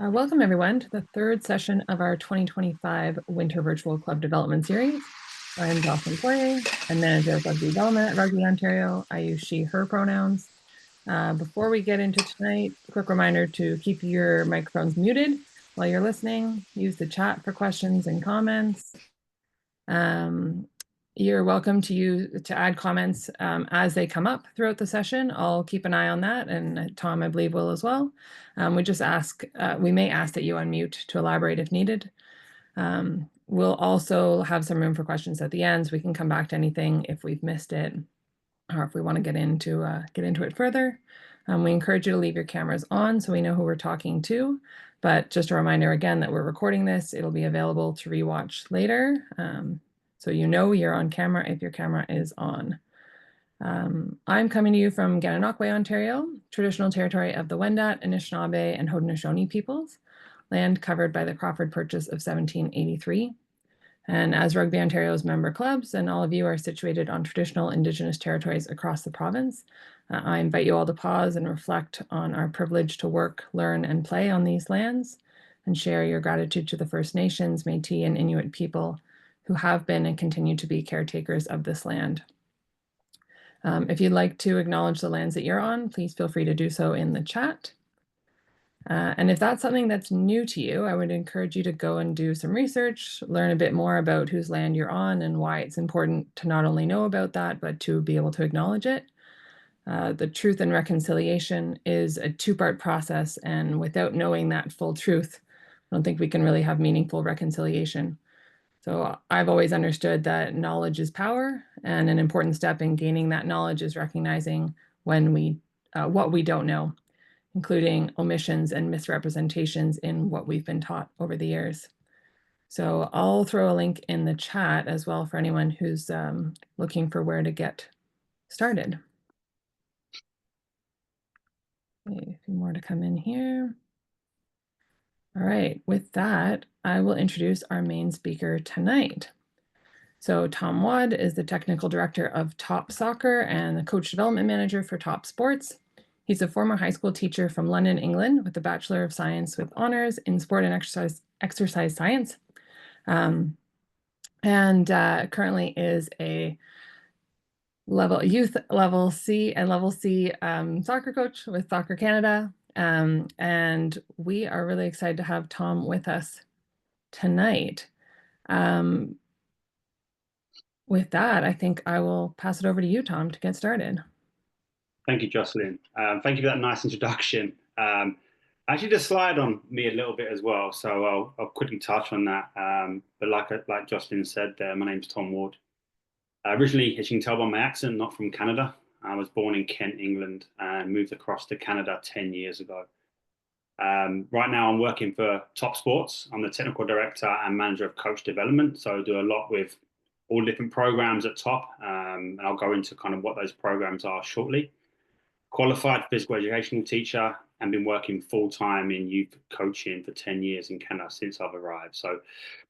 Welcome everyone to the third session of our 2025 Winter Virtual Club Development Series. I'm Jocelyn Poirier. I'm Manager of Rugby Development at Rugby Ontario. I use she, her pronouns. Before we get into tonight, a quick reminder to keep your microphones muted while you're listening. Use the chat for questions and comments. You're welcome to add comments as they come up throughout the session. I'll keep an eye on that, and Tom, I believe, will as well. We may ask that you unmute to elaborate if needed. We'll also have some room for questions at the end, so we can come back to anything if we've missed it, or if we want to get into it further. We encourage you to leave your cameras on so we know who we're talking to. But just a reminder again that we're recording this. It'll be available to rewatch later. So you know you're on camera if your camera is on. I'm coming to you from Gananoque, Ontario, traditional territory of the Wendat, Anishinaabe, and Haudenosaunee peoples, land covered by the Crawford Purchase of 1783. And as Rugby Ontario's member clubs, and all of you are situated on traditional Indigenous territories across the province, I invite you all to pause and reflect on our privilege to work, learn, and play on these lands, and share your gratitude to the First Nations, Métis, and Inuit people who have been and continue to be caretakers of this land. If you'd like to acknowledge the lands that you're on, please feel free to do so in the chat. And if that's something that's new to you, I would encourage you to go and do some research, learn a bit more about whose land you're on and why it's important to not only know about that, but to be able to acknowledge it. The truth and reconciliation is a two-part process, and without knowing that full truth, I don't think we can really have meaningful reconciliation. So I've always understood that knowledge is power, and an important step in gaining that knowledge is recognizing what we don't know, including omissions and misrepresentations in what we've been taught over the years. So I'll throw a link in the chat as well for anyone who's looking for where to get started. A few more to come in here. All right, with that, I will introduce our main speaker tonight. So Tom Waud is the Technical Director of Top Soccer and the Coach Development Manager for Top Sports. He's a former high school teacher from London, England, with a Bachelor of Science with honors in sport and exercise science. Currently is a youth level C and level C soccer coach with Soccer Canada. And we are really excited to have Tom with us tonight. With that, I think I will pass it over to you, Tom, to get started. Thank you, Jocelyn. Thank you for that nice introduction. Actually, the slide on me a little bit as well, so I'll quickly touch on that. But like Jocelyn said, my name's Tom Waud. Originally, as you can tell by my accent, not from Canada. I was born in Kent, England, and moved across to Canada 10 years ago. Right now, I'm working for Top Sports. I'm the Technical Director and Manager of Coach Development, so I do a lot with all different programs at Top, and I'll go into kind of what those programs are shortly. Qualified physical educational teacher and been working full-time in youth coaching for 10 years in Canada since I've arrived. So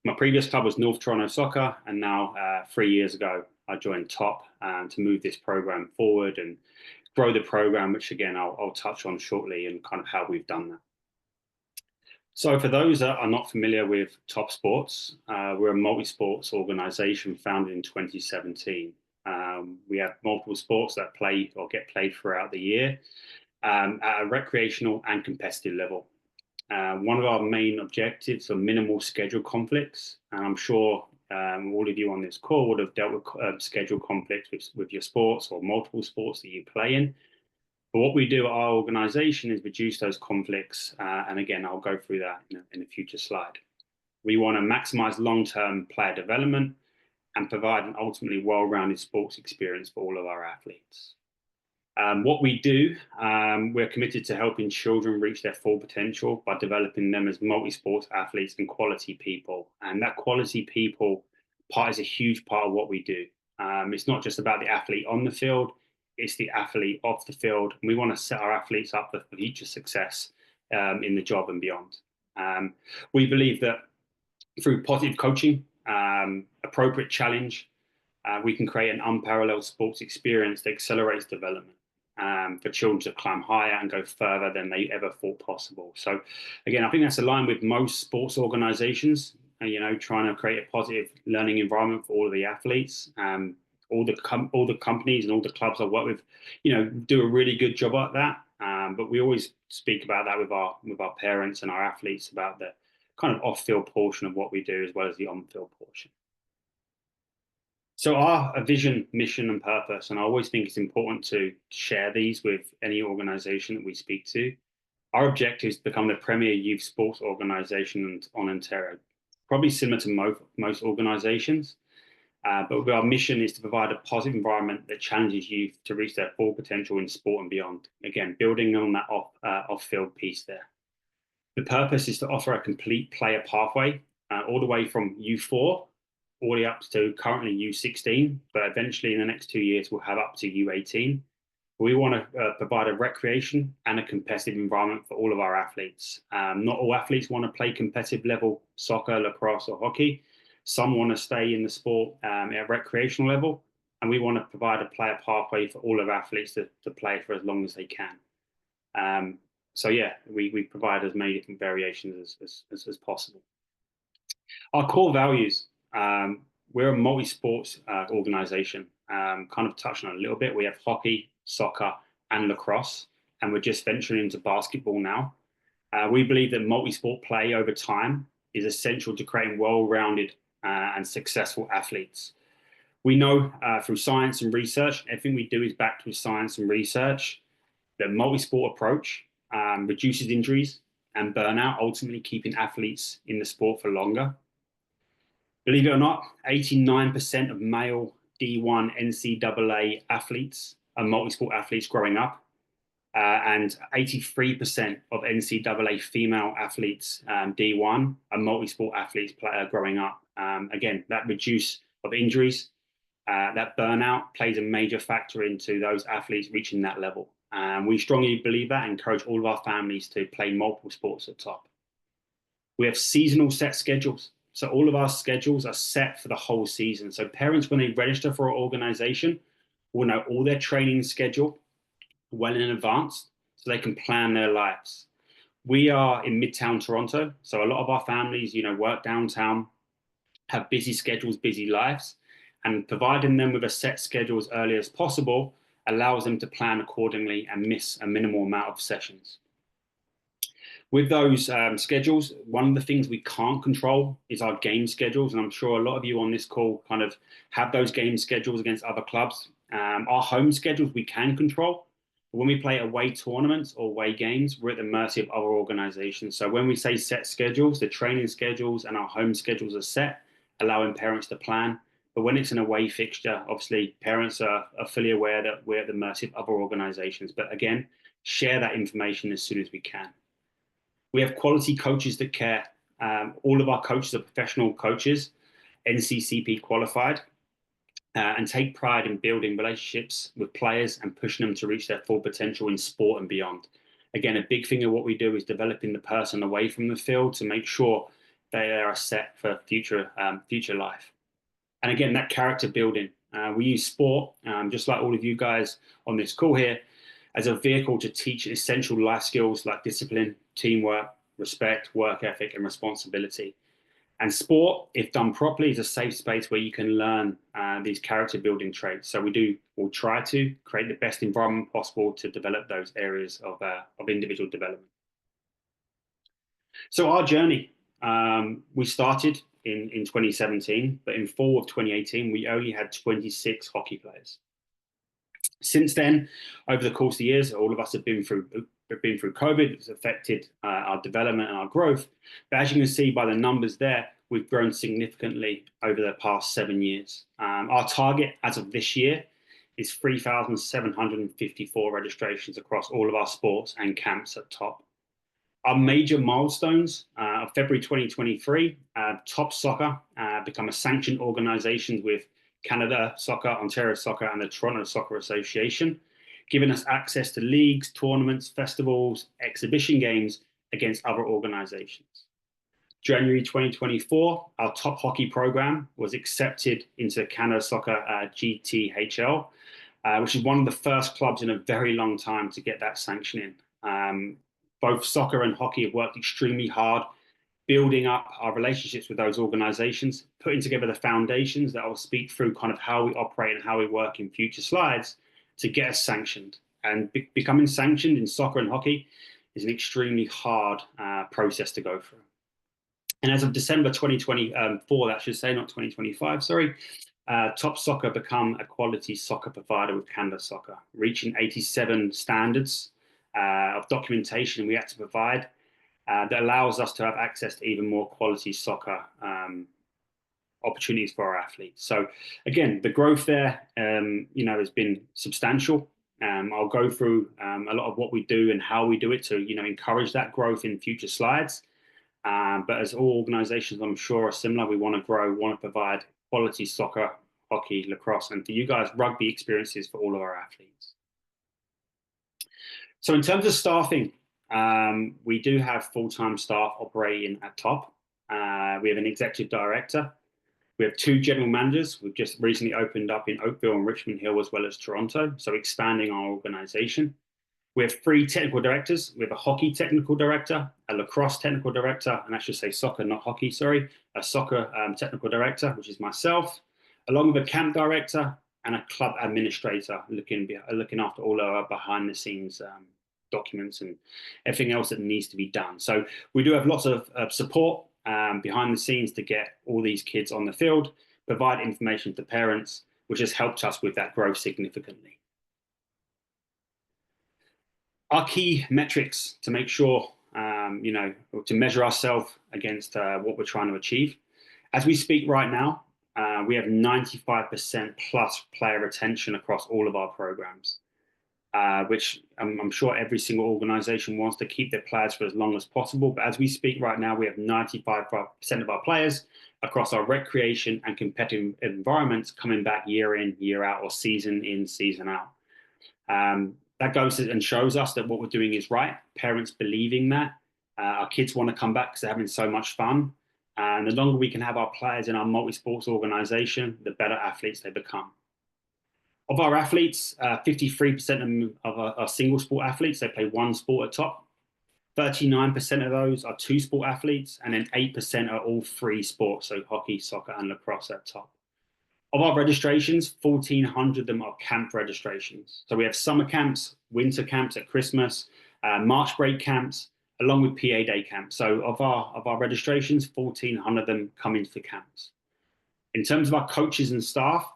my previous club was North Toronto Soccer, and now 3 years ago, I joined Top to move this program forward and grow the program, which again, I'll touch on shortly and kind of how we've done that. So for those that are not familiar with Top Sports, we're a multi-sports organization founded in 2017. We have multiple sports that play or get played throughout the year at a recreational and competitive level. One of our main objectives are minimal schedule conflicts, and I'm sure all of you on this call would have dealt with schedule conflicts with your sports or multiple sports that you play in. But what we do at our organization is reduce those conflicts. And again, I'll go through that in a future slide. We want to maximize long-term player development and provide an ultimately well-rounded sports experience for all of our athletes. What we do, we're committed to helping children reach their full potential by developing them as multi-sports athletes and quality people. And that quality people part is a huge part of what we do. It's not just about the athlete on the field, it's the athlete off the field. And we want to set our athletes up for future success in the job and beyond. We believe that through positive coaching, appropriate challenge, we can create an unparalleled sports experience that accelerates development. for children to climb higher and go further than they ever thought possible. So, again, I think that's aligned with most sports organizations, trying to create a positive learning environment for all of the athletes. All the companies and all the clubs I work with, do a really good job at that. But we always speak about that with our parents and our athletes about the kind of off-field portion of what we do as well as the on-field portion. So our vision, mission, and purpose, and I always think it's important to share these with any organization that we speak to. Our objective is to become the premier youth sports organization on Ontario, probably similar to most organizations. But our mission is to provide a positive environment that challenges youth to reach their full potential in sport and beyond. Again, building on that off-field piece there. The purpose is to offer a complete player pathway all the way from U4 all the way up to currently U16, but eventually in the next 2 years we'll have up to U18. We want to provide a recreation and a competitive environment for all of our athletes. Not all athletes want to play competitive level soccer, lacrosse, or hockey. Some want to stay in the sport at recreational level, and we want to provide a player pathway for all of athletes to play for as long as they can. So yeah, we provide as many different variations as possible. Our core values. We're a multi-sports organization. Kind of touched on it a little bit. We have hockey, soccer, and lacrosse, and we're just venturing into basketball now. We believe that multi-sport play over time is essential to creating well-rounded and successful athletes. We know through science and research, everything we do is backed with science and research. The multi-sport approach reduces injuries and burnout, ultimately keeping athletes in the sport for longer. Believe it or not, 89% of male D1 NCAA athletes are multi-sport athletes growing up, and 83% of NCAA female athletes D1 are multi-sport athletes growing up. Again, that reduce of injuries, that burnout plays a major factor into those athletes reaching that level. We strongly believe that and encourage all of our families to play multiple sports at top. We have seasonal set schedules. So all of our schedules are set for the whole season. So parents, when they register for our organization, will know all their training schedule well in advance so they can plan their lives. We are in Midtown Toronto, so a lot of our families, work downtown, have busy schedules, busy lives, and providing them with a set schedule as early as possible allows them to plan accordingly and miss a minimal amount of sessions. With those schedules, one of the things we can't control is our game schedules. And I'm sure a lot of you on this call kind of have those game schedules against other clubs. Our home schedules we can control. But when we play away tournaments or away games, we're at the mercy of other organizations. So when we say set schedules, the training schedules and our home schedules are set, allowing parents to plan. But when it's an away fixture, obviously parents are fully aware that we're at the mercy of other organizations. But again, share that information as soon as we can. We have quality coaches that care. All of our coaches are professional coaches, NCCP qualified, and take pride in building relationships with players and pushing them to reach their full potential in sport and beyond. Again, a big thing of what we do is developing the person away from the field to make sure they are set for future life. And again, that character building. We use sport, just like all of you guys on this call here, as a vehicle to teach essential life skills like discipline, teamwork, respect, work ethic, and responsibility. And sport, if done properly, is a safe space where you can learn these character building traits. So we'll try to create the best environment possible to develop those areas of individual development. So our journey, we started in 2017, but in fall of 2018, we only had 26 hockey players. Since then, over the course of the years, all of us have been through COVID. It's affected our development and our growth. But as you can see by the numbers there, we've grown significantly over the past 7 years. Our target as of this year is 3,754 registrations across all of our sports and camps at top. Our major milestones of February 2023, Top Soccer become a sanctioned organisation with Canada Soccer, Ontario Soccer, and the Toronto Soccer Association, giving us access to leagues, tournaments, festivals, exhibition games against other organizations. January 2024, our top hockey program was accepted into Canada Soccer GTHL, which is one of the first clubs in a very long time to get that sanctioning. Both soccer and hockey have worked extremely hard building up our relationships with those organizations, putting together the foundations that I'll speak through kind of how we operate and how we work in future slides to get us sanctioned. And becoming sanctioned in soccer and hockey is an extremely hard process to go through. And as of December 2024, that should say, not 2025, sorry, Top Soccer become a quality soccer provider with Canada Soccer, reaching 87 standards of documentation we had to provide that allows us to have access to even more quality soccer opportunities for our athletes. So again, the growth there, has been substantial. I'll go through a lot of what we do and how we do it to, encourage that growth in future slides. But as all organizations, I'm sure, are similar, we want to grow, want to provide quality soccer, hockey, lacrosse, and for you guys, rugby experiences for all of our athletes. So in terms of staffing, we do have full-time staff operating at Top. We have an executive director. We have 2 general managers. We've just recently opened up in Oakville and Richmond Hill, as well as Toronto, so expanding our organization. We have 3 technical directors. We have a hockey technical director, a lacrosse technical director, and I should say soccer, not hockey, sorry, a soccer technical director, which is myself, along with a camp director and a club administrator looking after all our behind-the-scenes documents and everything else that needs to be done. So we do have lots of support behind the scenes to get all these kids on the field, provide information to parents, which has helped us with that growth significantly. Our key metrics to make sure, to measure ourselves against what we're trying to achieve. As we speak right now, we have 95% plus player retention across all of our programs, which I'm sure every single organization wants to keep their players for as long as possible. But as we speak right now, we have 95% of our players across our recreation and competitive environments coming back year in, year out, or season in, season out. That goes and shows us that what we're doing is right. Parents believing that. Our kids want to come back because they're having so much fun. And the longer we can have our players in our multi-sports organization, the better athletes they become. Of our athletes, 53% of are single sport athletes. They play one sport at Top. 39% of those are 2 sport athletes, and then 8% are all 3 sports, so hockey, soccer, and lacrosse at Top. Of our registrations, 1,400 of them are camp registrations. So we have summer camps, winter camps at Christmas, March break camps, along with PA day camps. So of our registrations, 1,400 of them come into the camps. In terms of our coaches and staff,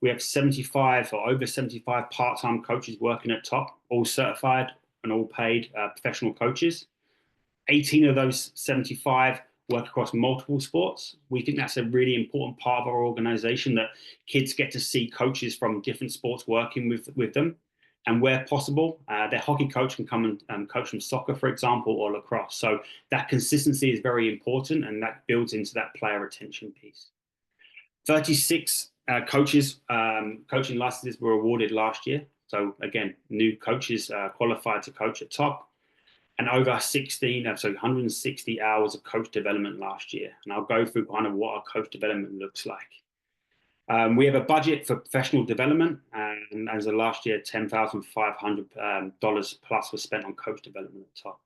we have 75 or over 75 part-time coaches working at Top, all certified and all paid professional coaches. 18 of those 75 work across multiple sports. We think that's a really important part of our organization, that kids get to see coaches from different sports working with them. And where possible, their hockey coach can come and coach from soccer, for example, or lacrosse. So that consistency is very important, and that builds into that player retention piece. 36 coaches, coaching licenses were awarded last year. So again, new coaches qualified to coach at Top. And over 160 hours of coach development last year. And I'll go through kind of what our coach development looks like. We have a budget for professional development, and as of last year, $10,500 plus was spent on coach development at Top.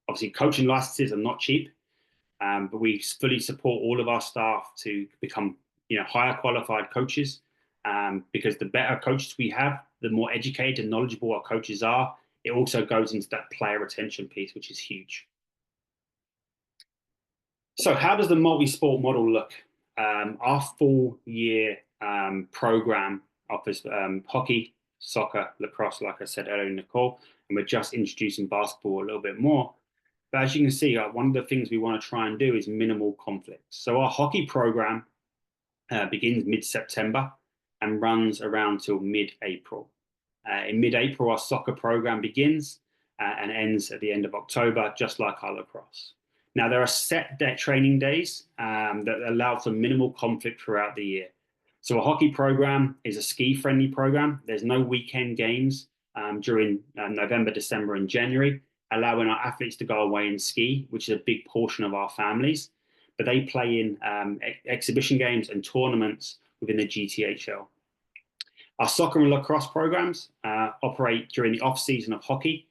Obviously, coaching licenses are not cheap, but we fully support all of our staff to become, higher qualified coaches, because the better coaches we have, the more educated and knowledgeable our coaches are. It also goes into that player retention piece, which is huge. So how does the multi-sport model look? Our full year program offers hockey, soccer, lacrosse, like I said earlier in the call, and we're just introducing basketball a little bit more. But as you can see, one of the things we want to try and do is minimal conflict. So our hockey program begins mid-September and runs around till mid-April. In mid-April, our soccer program begins and ends at the end of October, just like our lacrosse. Now, there are set training days that allow for minimal conflict throughout the year. So a hockey program is a ski-friendly program. There's no weekend games during November, December, and January, allowing our athletes to go away and ski, which is a big portion of our families. But they play in exhibition games and tournaments within the GTHL. Our soccer and lacrosse programs operate during the off season of hockey.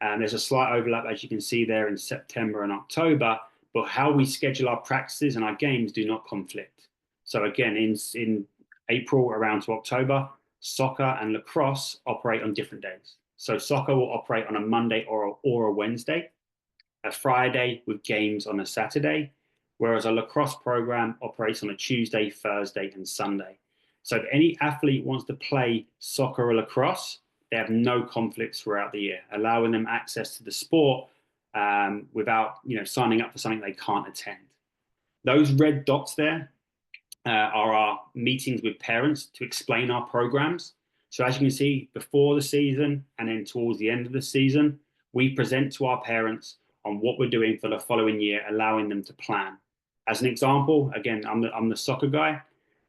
There's a slight overlap, as you can see there, in September and October, but how we schedule our practices and our games do not conflict. So again, in April around to October, soccer and lacrosse operate on different days. So soccer will operate on a Monday or a Wednesday, a Friday with games on a Saturday, whereas a lacrosse program operates on a Tuesday, Thursday, and Sunday. So if any athlete wants to play soccer or lacrosse, they have no conflicts throughout the year, allowing them access to the sport without signing up for something they can't attend. Those red dots there are our meetings with parents to explain our programs. So as you can see, before the season and then towards the end of the season, we present to our parents on what we're doing for the following year, allowing them to plan. As an example, again, I'm the soccer guy.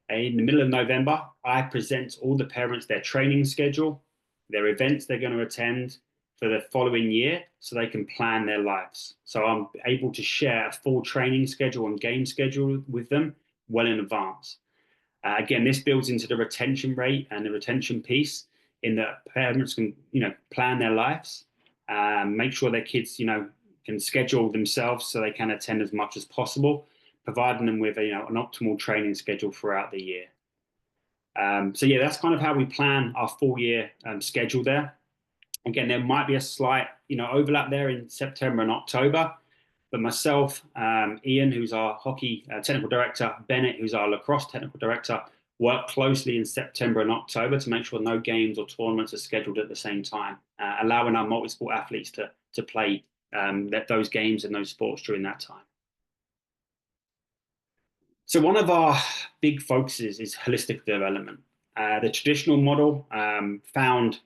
In the middle of November, I present all the parents their training schedule, their events they're going to attend for the following year so they can plan their lives. So I'm able to share a full training schedule and game schedule with them well in advance. Again, this builds into the retention rate and the retention piece in that parents can, plan their lives, make sure their kids, can schedule themselves so they can attend as much as possible, providing them with, an optimal training schedule throughout the year. So yeah, that's kind of how we plan our full year schedule there. Again, there might be a slight, overlap there in September and October, but myself, Ian, who's our hockey technical director, Bennett, who's our lacrosse technical director, work closely in September and October to make sure no games or tournaments are scheduled at the same time, allowing our multi-sport athletes to play those games and those sports during that time. So one of our big focuses is holistic development. The traditional model found,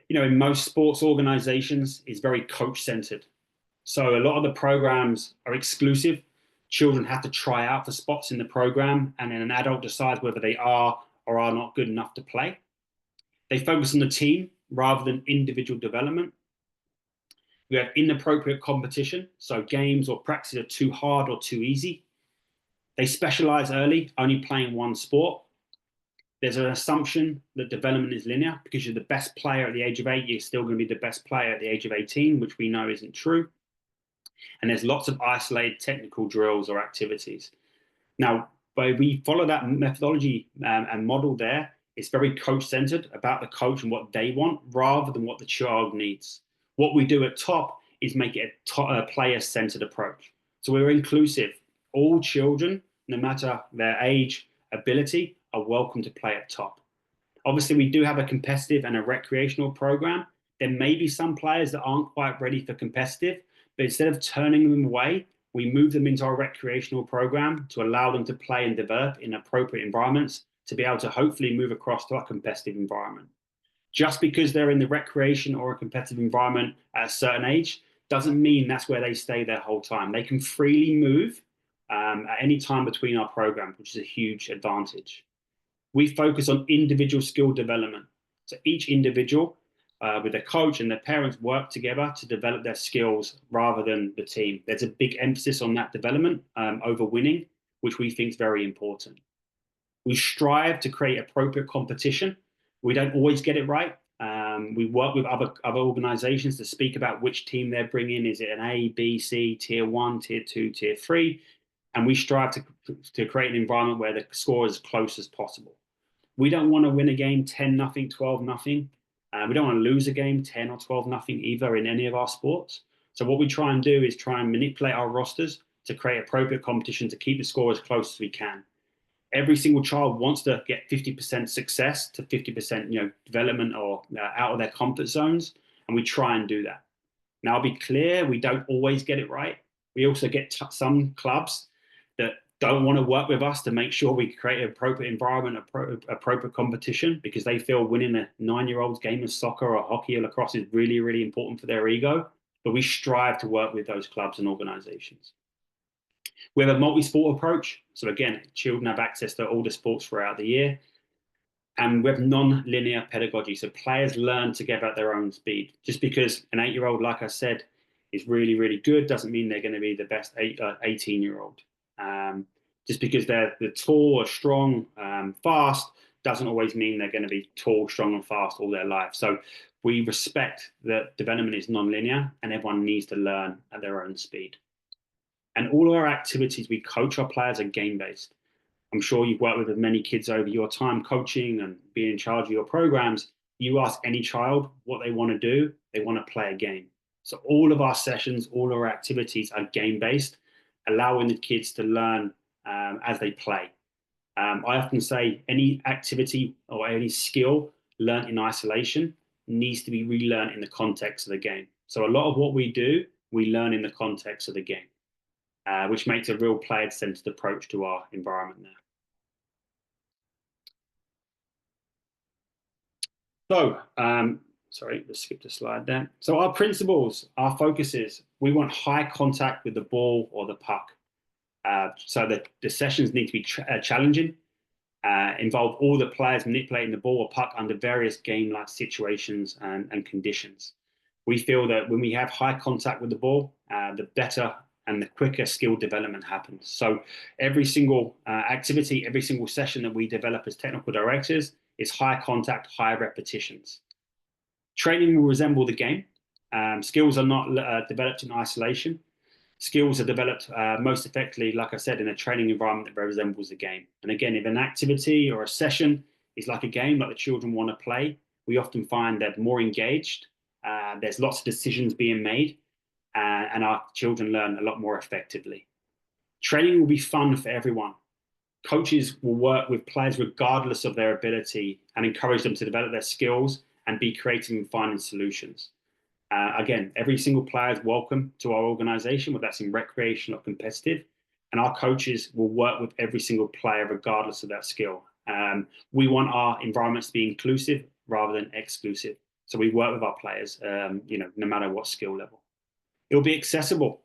in most sports organizations is very coach-centered. So a lot of the programs are exclusive. Children have to try out for spots in the program, and then an adult decides whether they are or are not good enough to play. They focus on the team rather than individual development. We have inappropriate competition, so games or practices are too hard or too easy. They specialize early, only playing one sport. There's an assumption that development is linear. Because you're the best player at the age of 8, you're still going to be the best player at the age of 18, which we know isn't true. And there's lots of isolated technical drills or activities. Now, when we follow that methodology and model there, it's very coach-centered, about the coach and what they want rather than what the child needs. What we do at top is make it a player-centered approach. So we're inclusive. All children, no matter their age, ability, are welcome to play at top. Obviously, we do have a competitive and a recreational program. There may be some players that aren't quite ready for competitive, but instead of turning them away, we move them into our recreational program to allow them to play and develop in appropriate environments to be able to hopefully move across to our competitive environment. Just because they're in the recreation or a competitive environment at a certain age doesn't mean that's where they stay their whole time. They can freely move at any time between our programs, which is a huge advantage. We focus on individual skill development. So each individual with their coach and their parents work together to develop their skills rather than the team. There's a big emphasis on that development over winning, which we think is very important. We strive to create appropriate competition. We don't always get it right. We work with other organizations to speak about which team they're bringing. Is it an A, B, C, tier 1, tier 2, tier 3? And we strive to create an environment where the score is as close as possible. We don't want to win a game 10-0, 12-0. We don't want to lose a game 10 or 12-0 either in any of our sports. So what we try and do is try and manipulate our rosters to create appropriate competition to keep the score as close as we can. Every single child wants to get 50% success to 50% development or out of their comfort zones, and we try and do that. Now, I'll be clear, we don't always get it right. We also get some clubs that don't want to work with us to make sure we create an appropriate environment, appropriate competition, because they feel winning a 9-year-old's game of soccer or hockey or lacrosse is really, really important for their ego. But we strive to work with those clubs and organizations. We have a multi-sport approach. So again, children have access to all the sports throughout the year. And we have non-linear pedagogy. So players learn together at their own speed. Just because an 8-year-old, like I said, is really, really good doesn't mean they're going to be the best 18-year-old. Just because they're tall or strong, fast, doesn't always mean they're going to be tall, strong, and fast all their life. So we respect that development is non-linear and everyone needs to learn at their own speed. And all of our activities, we coach our players are game-based. I'm sure you've worked with many kids over your time coaching and being in charge of your programs. You ask any child what they want to do, they want to play a game. So all of our sessions, all of our activities are game-based, allowing the kids to learn as they play. I often say any activity or any skill learned in isolation needs to be relearned in the context of the game. So a lot of what we do, we learn in the context of the game, which makes a real player-centered approach to our environment there. So, sorry, let's skip the slide there. So our principles, our focuses, we want high contact with the ball or the puck. So the sessions need to be challenging, involve all the players manipulating the ball or puck under various game-like situations and conditions. We feel that when we have high contact with the ball, the better and the quicker skill development happens. So every single activity, every single session that we develop as technical directors is high contact, high repetitions. Training will resemble the game. Skills are not developed in isolation. Skills are developed most effectively, like I said, in a training environment that resembles a game. And again, if an activity or a session is like a game, like the children want to play, we often find they're more engaged. There's lots of decisions being made, and our children learn a lot more effectively. Training will be fun for everyone. Coaches will work with players regardless of their ability and encourage them to develop their skills and be creative in finding solutions. Again, every single player is welcome to our organization, whether that's in recreation or competitive. And our coaches will work with every single player regardless of that skill. We want our environments to be inclusive rather than exclusive. So we work with our players, no matter what skill level. It will be accessible.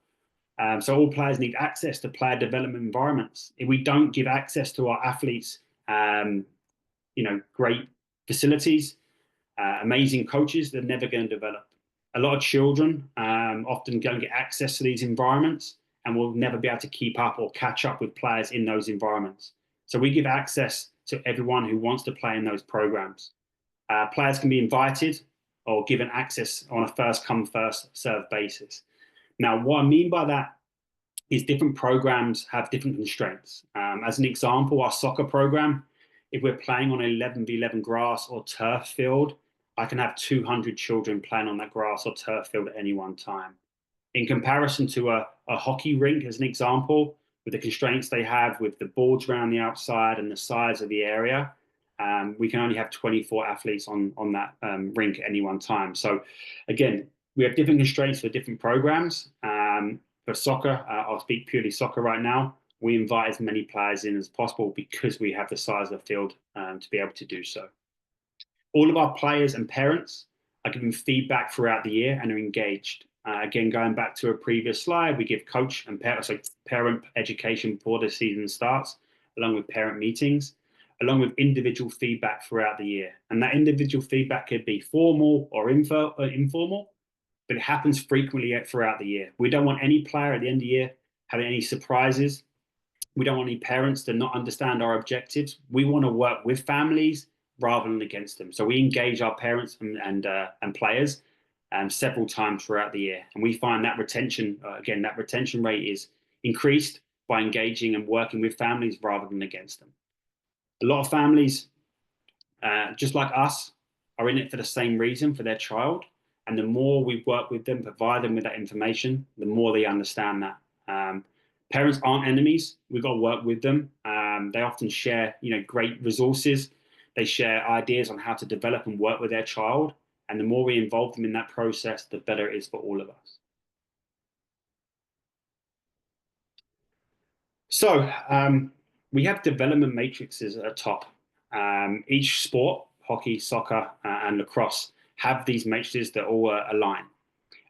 So all players need access to player development environments. If we don't give access to our athletes, great facilities, amazing coaches, they're never going to develop. A lot of children often don't get access to these environments and will never be able to keep up or catch up with players in those environments. So we give access to everyone who wants to play in those programs. Players can be invited or given access on a first come, first served basis. Now, what I mean by that is different programs have different constraints. As an example, our soccer program, if we're playing on an 11v11 grass or turf field, I can have 200 children playing on that grass or turf field at any one time. In comparison to a hockey rink, as an example, with the constraints they have with the boards around the outside and the size of the area, we can only have 24 athletes on that rink at any one time. So again, we have different constraints for different programs. For soccer, I'll speak purely soccer right now. We invite as many players in as possible because we have the size of the field to be able to do so. All of our players and parents are given feedback throughout the year and are engaged. Again, going back to a previous slide, we give coach and parent education before the season starts, along with parent meetings, along with individual feedback throughout the year. And that individual feedback could be formal or informal, but it happens frequently throughout the year. We don't want any player at the end of the year having any surprises. We don't want any parents to not understand our objectives. We want to work with families rather than against them. So we engage our parents and players several times throughout the year. And we find that retention rate is increased by engaging and working with families rather than against them. A lot of families, just like us, are in it for the same reason, for their child. And the more we work with them, provide them with that information, the more they understand that. Parents aren't enemies. We've got to work with them. They often share, great resources. They share ideas on how to develop and work with their child. And the more we involve them in that process, the better it is for all of us. So we have development matrices at the top. Each sport, hockey, soccer, and lacrosse, have these matrices that all align.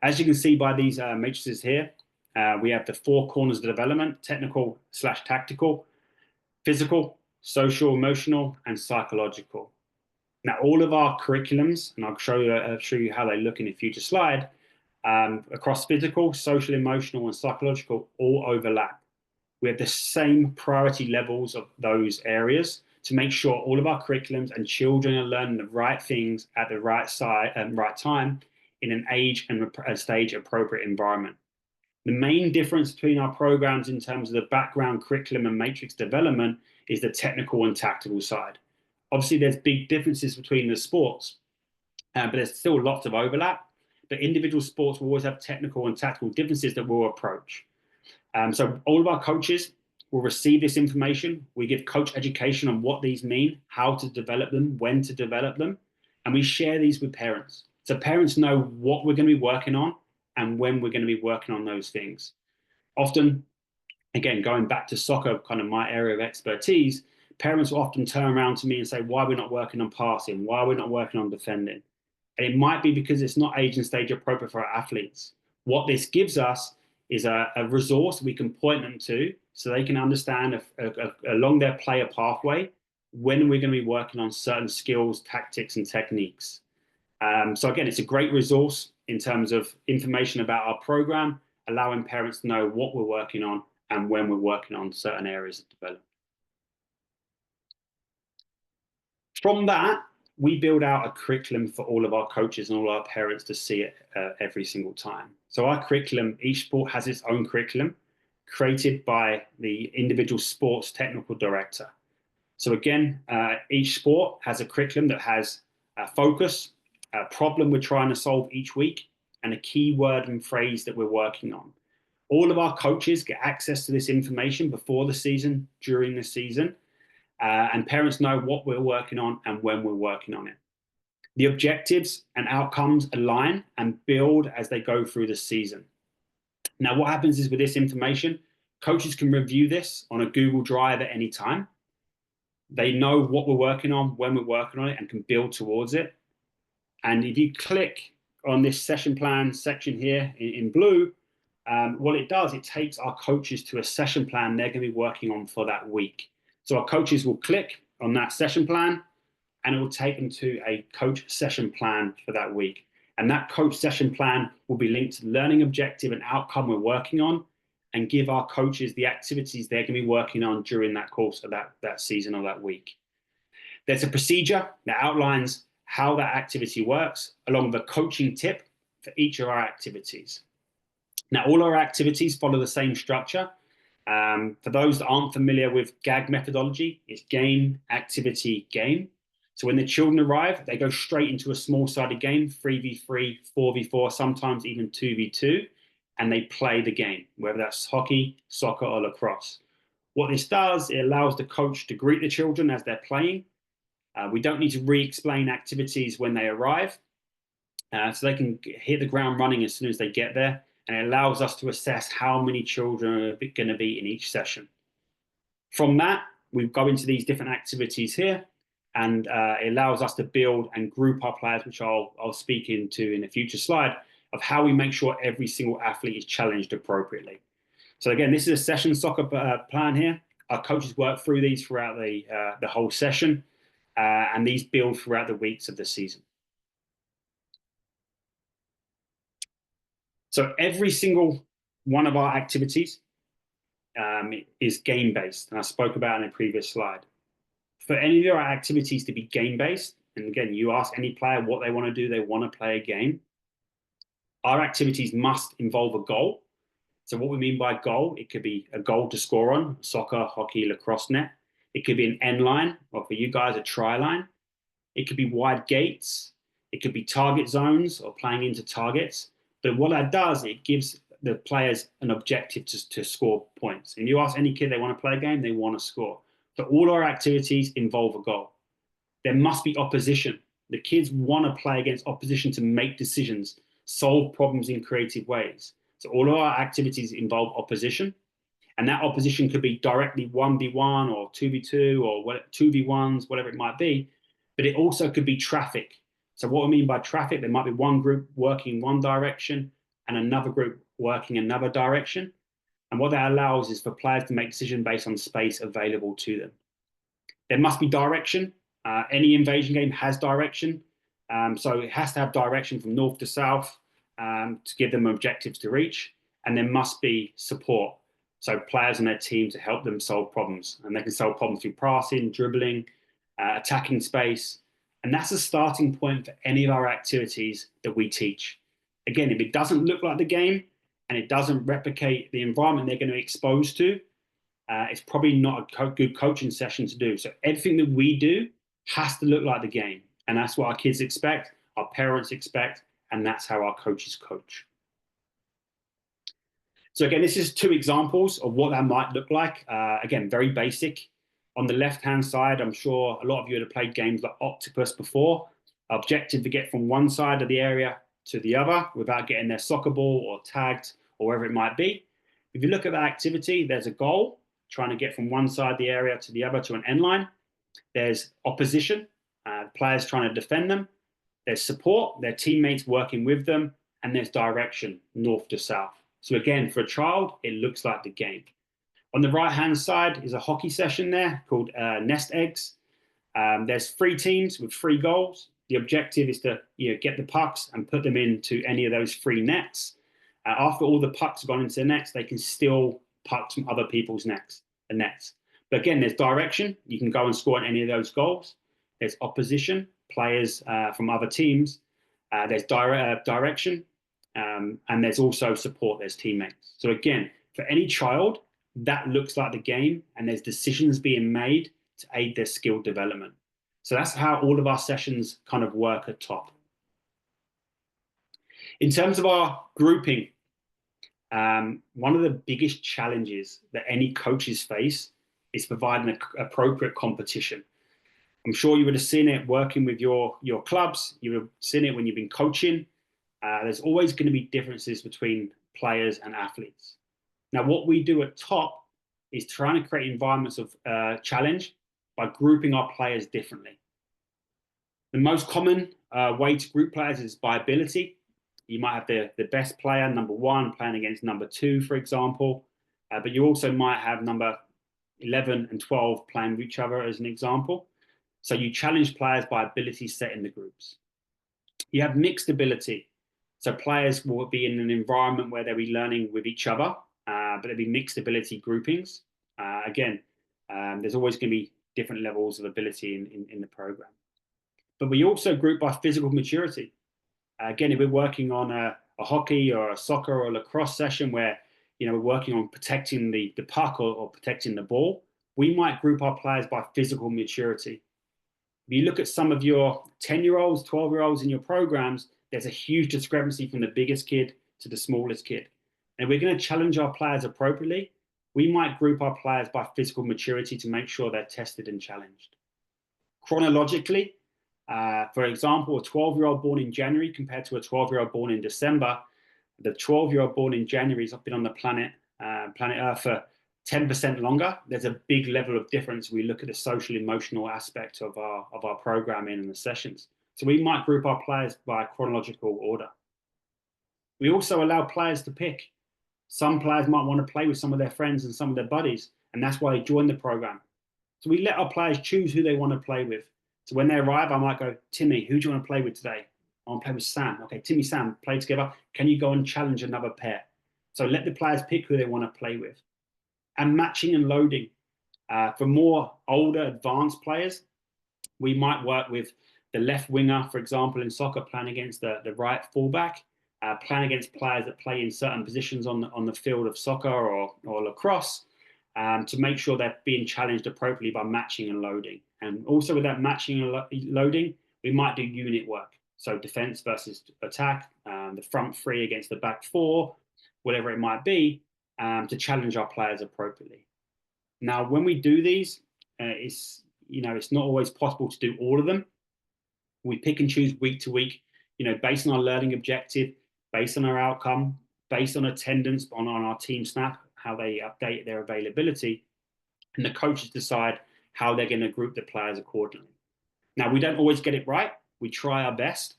As you can see by these matrices here, we have the 4 corners of development: technical/tactical, physical, social, emotional, and psychological. Now, all of our curriculums, and I'll show you how they look in a future slide, across physical, social, emotional, and psychological all overlap. We have the same priority levels of those areas. to make sure all of our curriculums and children are learning the right things at the right right time in an age and a stage appropriate environment. The main difference between our programs in terms of the background curriculum and matrix development is the technical and tactical side. Obviously, there's big differences between the sports, but there's still lots of overlap. But individual sports will always have technical and tactical differences that we'll approach. So all of our coaches will receive this information. We give coach education on what these mean, how to develop them, when to develop them, and we share these with parents. So parents know what we're going to be working on and when we're going to be working on those things. Often, again, going back to soccer, kind of my area of expertise, parents will often turn around to me and say, why are we not working on passing? Why are we not working on defending? And it might be because it's not age and stage appropriate for our athletes. What this gives us is a resource we can point them to so they can understand along their player pathway when we're going to be working on certain skills, tactics, and techniques. So again, it's a great resource in terms of information about our program, allowing parents to know what we're working on and when we're working on certain areas of development. From that, we build out a curriculum for all of our coaches and all our parents to see it every single time. So our curriculum, each sport has its own curriculum created by the individual sports technical director. So again, each sport has a curriculum that has a focus, a problem we're trying to solve each week, and a key word and phrase that we're working on. All of our coaches get access to this information before the season, during the season, and parents know what we're working on and when we're working on it. The objectives and outcomes align and build as they go through the season. Now, what happens is with this information, coaches can review this on a Google Drive at any time. They know what we're working on, when we're working on it, and can build towards it. And if you click on this session plan section here in blue, what it does, it takes our coaches to a session plan they're going to be working on for that week. So our coaches will click on that session plan and it will take them to a coach session plan for that week. And that coach session plan will be linked to the learning objective and outcome we're working on and give our coaches the activities they're going to be working on during that course of that season or that week. There's a procedure that outlines how that activity works, along with a coaching tip for each of our activities. Now, all our activities follow the same structure. For those that aren't familiar with GAG methodology, it's game, activity, game. So when the children arrive, they go straight into a small-sided game, 3v3, 4v4, sometimes even 2v2, and they play the game, whether that's hockey, soccer, or lacrosse. What this does, it allows the coach to greet the children as they're playing. We don't need to re-explain activities when they arrive, so they can hit the ground running as soon as they get there, and it allows us to assess how many children are going to be in each session. From that, we go into these different activities here, and it allows us to build and group our players, which I'll speak into in a future slide, of how we make sure every single athlete is challenged appropriately. So again, this is a session soccer plan here. Our coaches work through these throughout the whole session, and these build throughout the weeks of the season. So every single one of our activities is game-based, and I spoke about in a previous slide. For any of our activities to be game-based, and again, you ask any player what they want to do, they want to play a game. Our activities must involve a goal. So what we mean by goal, it could be a goal to score on, soccer, hockey, lacrosse net. It could be an end line, or for you guys, a try line. It could be wide gates. It could be target zones or playing into targets. But what that does, it gives the players an objective to score points. And you ask any kid they want to play a game, they want to score. So all our activities involve a goal. There must be opposition. The kids want to play against opposition to make decisions, solve problems in creative ways. So all of our activities involve opposition. And that opposition could be directly 1v1 or 2v2 or 2v1s, whatever it might be. But it also could be traffic. So what I mean by traffic, there might be one group working one direction and another group working another direction. And what that allows is for players to make decisions based on space available to them. There must be direction. Any invasion game has direction. So it has to have direction from north to south to give them objectives to reach. And there must be support. So players on their team to help them solve problems. And they can solve problems through passing, dribbling, attacking space. And that's a starting point for any of our activities that we teach. Again, if it doesn't look like the game and it doesn't replicate the environment they're going to be exposed to, it's probably not a good coaching session to do. So everything that we do has to look like the game. And that's what our kids expect, our parents expect, and that's how our coaches coach. So again, this is 2 examples of what that might look like. Again, very basic. On the left-hand side, I'm sure a lot of you have played games like Octopus before. Objective to get from one side of the area to the other without getting their soccer ball or tagged or wherever it might be. If you look at that activity, there's a goal, trying to get from one side of the area to the other to an end line. There's opposition, players trying to defend them. There's support, their teammates working with them, and there's direction, north to south. So again, for a child, it looks like the game. On the right-hand side is a hockey session there called Nest Eggs. There's 3 teams with 3 goals. The objective is to get the pucks and put them into any of those 3 nets. After all the pucks have gone into the nets, they can steal pucks from other people's nets. But again, there's direction. You can go and score on any of those goals. There's opposition, players from other teams. There's direction. And there's also support, there's teammates. So again, for any child, that looks like the game, and there's decisions being made to aid their skill development. So that's how all of our sessions kind of work at top. In terms of our grouping, one of the biggest challenges that any coaches face is providing an appropriate competition. I'm sure you would have seen it working with your clubs. You would have seen it when you've been coaching. There's always going to be differences between players and athletes. Now, what we do at top is trying to create environments of challenge by grouping our players differently. The most common way to group players is by ability. You might have the best player, number 1, playing against number 2, for example. But you also might have number 11 and 12 playing with each other as an example. So you challenge players by ability set in the groups. You have mixed ability. So players will be in an environment where they'll be learning with each other, but there'll be mixed ability groupings. Again, there's always going to be different levels of ability in the program. But we also group by physical maturity. Again, if we're working on a hockey or a soccer or a lacrosse session where we're working on protecting the puck or protecting the ball, we might group our players by physical maturity. If you look at some of your 10-year-olds, 12-year-olds in your programs, there's a huge discrepancy from the biggest kid to the smallest kid. And we're going to challenge our players appropriately. We might group our players by physical maturity to make sure they're tested and challenged. Chronologically, for example, a 12-year-old born in January compared to a 12-year-old born in December, the 12-year-old born in January has been on the planet Earth for 10% longer. There's a big level of difference. We look at the social emotional aspect of our programming and the sessions. So we might group our players by chronological order. We also allow players to pick. Some players might want to play with some of their friends and some of their buddies, and that's why they join the program. So we let our players choose who they want to play with. So when they arrive, I might go, Timmy, who do you want to play with today? I want to play with Sam. Okay, Timmy, Sam, play together. Can you go and challenge another pair? So let the players pick who they want to play with. And matching and loading. For more older, advanced players, we might work with the left winger, for example, in soccer, playing against the right fullback, playing against players that play in certain positions on the field of soccer or lacrosse, to make sure they're being challenged appropriately by matching and loading. And also with that matching and loading, we might do unit work. So defense versus attack, the front 3 against the back 4, whatever it might be, to challenge our players appropriately. Now, when we do these, it's not always possible to do all of them. We pick and choose week to week, based on our learning objective, based on our outcome, based on attendance, on our team snap, how they update their availability, and the coaches decide how they're going to group the players accordingly. Now, we don't always get it right. We try our best,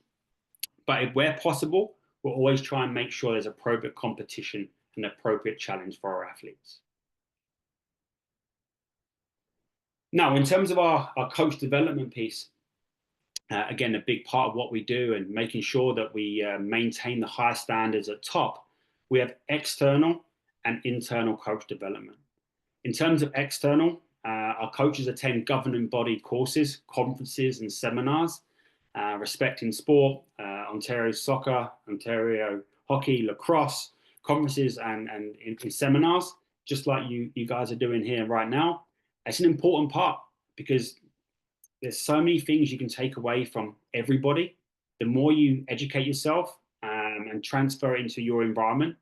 but if where possible, we'll always try and make sure there's appropriate competition and appropriate challenge for our athletes. Now, in terms of our coach development piece, again, a big part of what we do and making sure that we maintain the high standards at top, we have external and internal coach development. In terms of external, our coaches attend governing body courses, conferences, and seminars, respecting sport, Ontario soccer, Ontario hockey, lacrosse, conferences, and in seminars, just like you guys are doing here right now. It's an important part because there's so many things you can take away from everybody. The more you educate yourself and transfer it into your environment,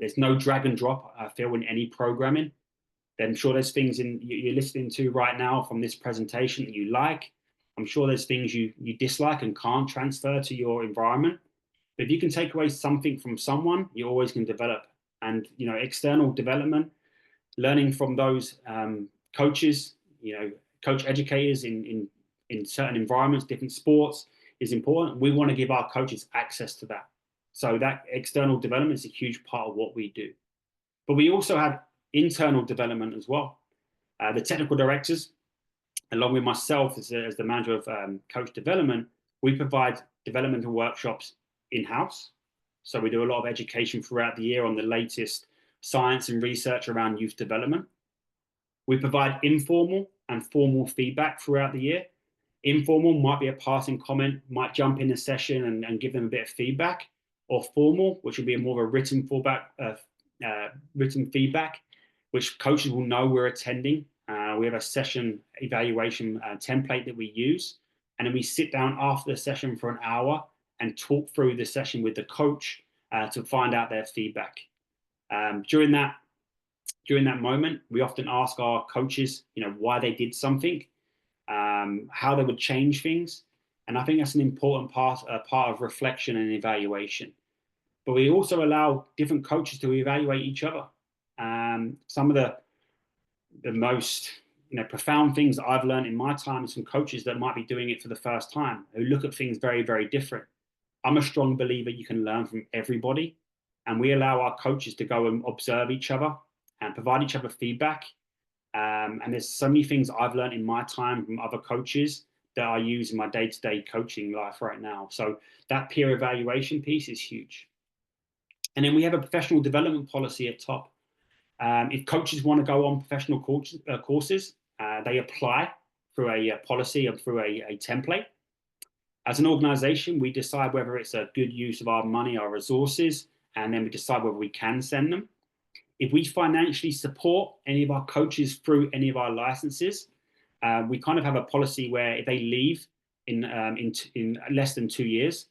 there's no drag and drop, I feel, in any programming. I'm sure there's things you're listening to right now from this presentation that you like. I'm sure there's things you dislike and can't transfer to your environment. But if you can take away something from someone, you always can develop. And external development, learning from those coaches, coach educators in certain environments, different sports, is important. We want to give our coaches access to that. So that external development is a huge part of what we do. But we also have internal development as well. The technical directors, along with myself as the manager of coach development, we provide developmental workshops in-house. So we do a lot of education throughout the year on the latest science and research around youth development. We provide informal and formal feedback throughout the year. Informal might be a passing comment, might jump in a session and give them a bit of feedback, or formal, which would be more of a written feedback, which coaches will know we're attending. We have a session evaluation template that we use, and then we sit down after the session for an hour and talk through the session with the coach to find out their feedback. During that moment, we often ask our coaches, why they did something, how they would change things, and I think that's an important part of reflection and evaluation. But we also allow different coaches to evaluate each other. Some of the most profound things that I've learned in my time is from coaches that might be doing it for the first time, who look at things very, very different. I'm a strong believer you can learn from everybody, and we allow our coaches to go and observe each other and provide each other feedback. And there's so many things I've learned in my time from other coaches that I use in my day-to-day coaching life right now. So that peer evaluation piece is huge. And then we have a professional development policy at top. If coaches want to go on professional courses, they apply through a policy or through a template. As an organization, we decide whether it's a good use of our money, our resources, and then we decide whether we can send them. If we financially support any of our coaches through any of our licenses, we kind of have a policy where if they leave in less than 2 years,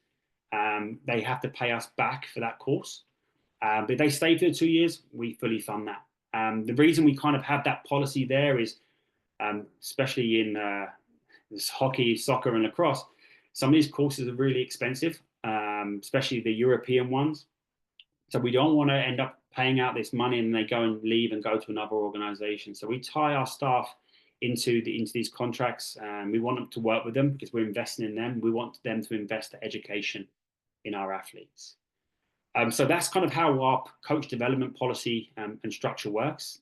they have to pay us back for that course. But if they stay for 2 years, we fully fund that. The reason we kind of have that policy there is, especially in hockey, soccer, and lacrosse, some of these courses are really expensive, especially the European ones. So we don't want to end up paying out this money and they go and leave and go to another organization. So we tie our staff into these contracts, and we want them to work with them because we're investing in them. We want them to invest in education in our athletes. So that's kind of how our coach development policy and structure works.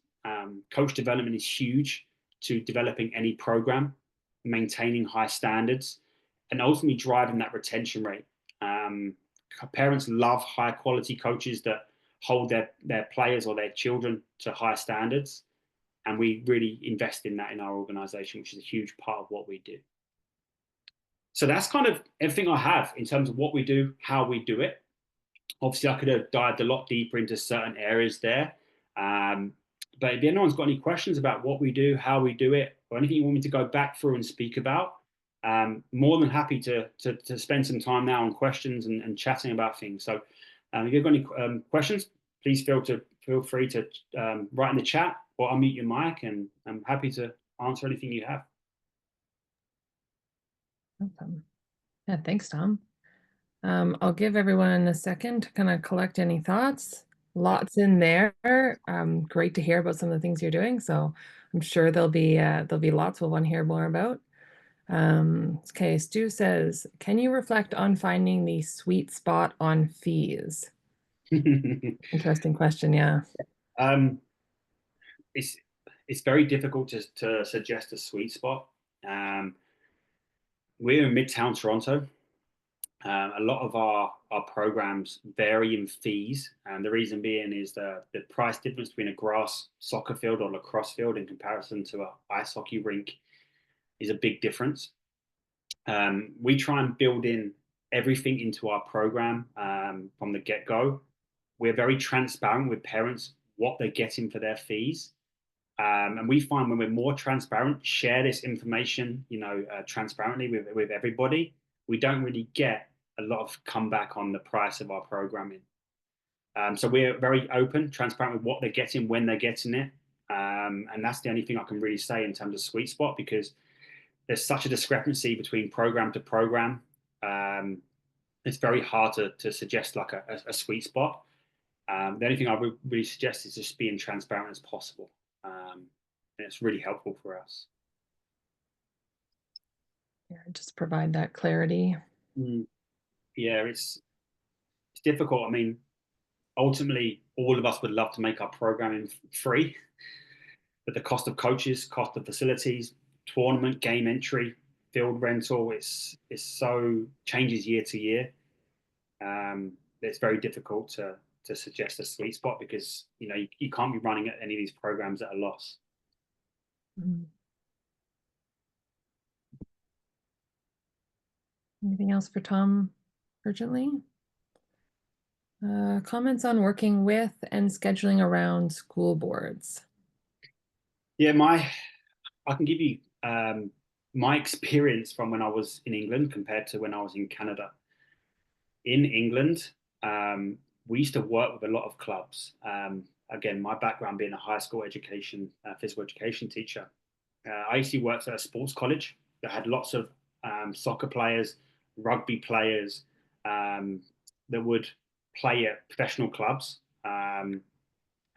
Coach development is huge to developing any program, maintaining high standards, and ultimately driving that retention rate. Parents love high quality coaches that hold their players or their children to high standards. And we really invest in that in our organization, which is a huge part of what we do. So that's kind of everything I have in terms of what we do, how we do it. Obviously, I could have dived a lot deeper into certain areas there. But if anyone's got any questions about what we do, how we do it, or anything you want me to go back through and speak about, more than happy to spend some time now on questions and chatting about things. So if you've got any questions, please feel free to write in the chat or unmute your mic, and I'm happy to answer anything you have. Awesome. Yeah, thanks, Tom. I'll give everyone a second to kind of collect any thoughts. Lots in there. Great to hear about some of the things you're doing. So I'm sure there'll be lots we'll want to hear more about. Okay, Stu says, can you reflect on finding the sweet spot on fees? Interesting question, yeah. It's very difficult to suggest a sweet spot. We're in Midtown Toronto, A lot of our programs vary in fees, and the reason being is the price difference between a grass soccer field or lacrosse field in comparison to a ice hockey rink is a big difference. We try and build in everything into our program from the get go. We're very transparent with parents what they're getting for their fees. And we find when we're more transparent, share this information, transparently with everybody, we don't really get a lot of comeback on the price of our programming. So we're very open, transparent with what they're getting, when they're getting it. And that's the only thing I can really say in terms of sweet spot, because there's such a discrepancy between program to program. Um, it's very hard to suggest like a sweet spot. The only thing I would really suggest is just being transparent as possible. And it's really helpful for us. Yeah, just provide that clarity. Yeah, it's difficult. I mean, ultimately, all of us would love to make our programming free, but the cost of coaches, cost of facilities, tournament, game entry, field rental, it's so changes year to year. It's very difficult to suggest a sweet spot because you can't be running any of these programs at a loss. Mhm. Anything else for Tom urgently? Comments on working with and scheduling around school boards. Yeah, I can give you my experience from when I was in England compared to when I was in Canada. In England, we used to work with a lot of clubs. Again, my background being a high school education, physical education teacher, I used to work at a sports college that had lots of soccer players, rugby players that would play at professional clubs. And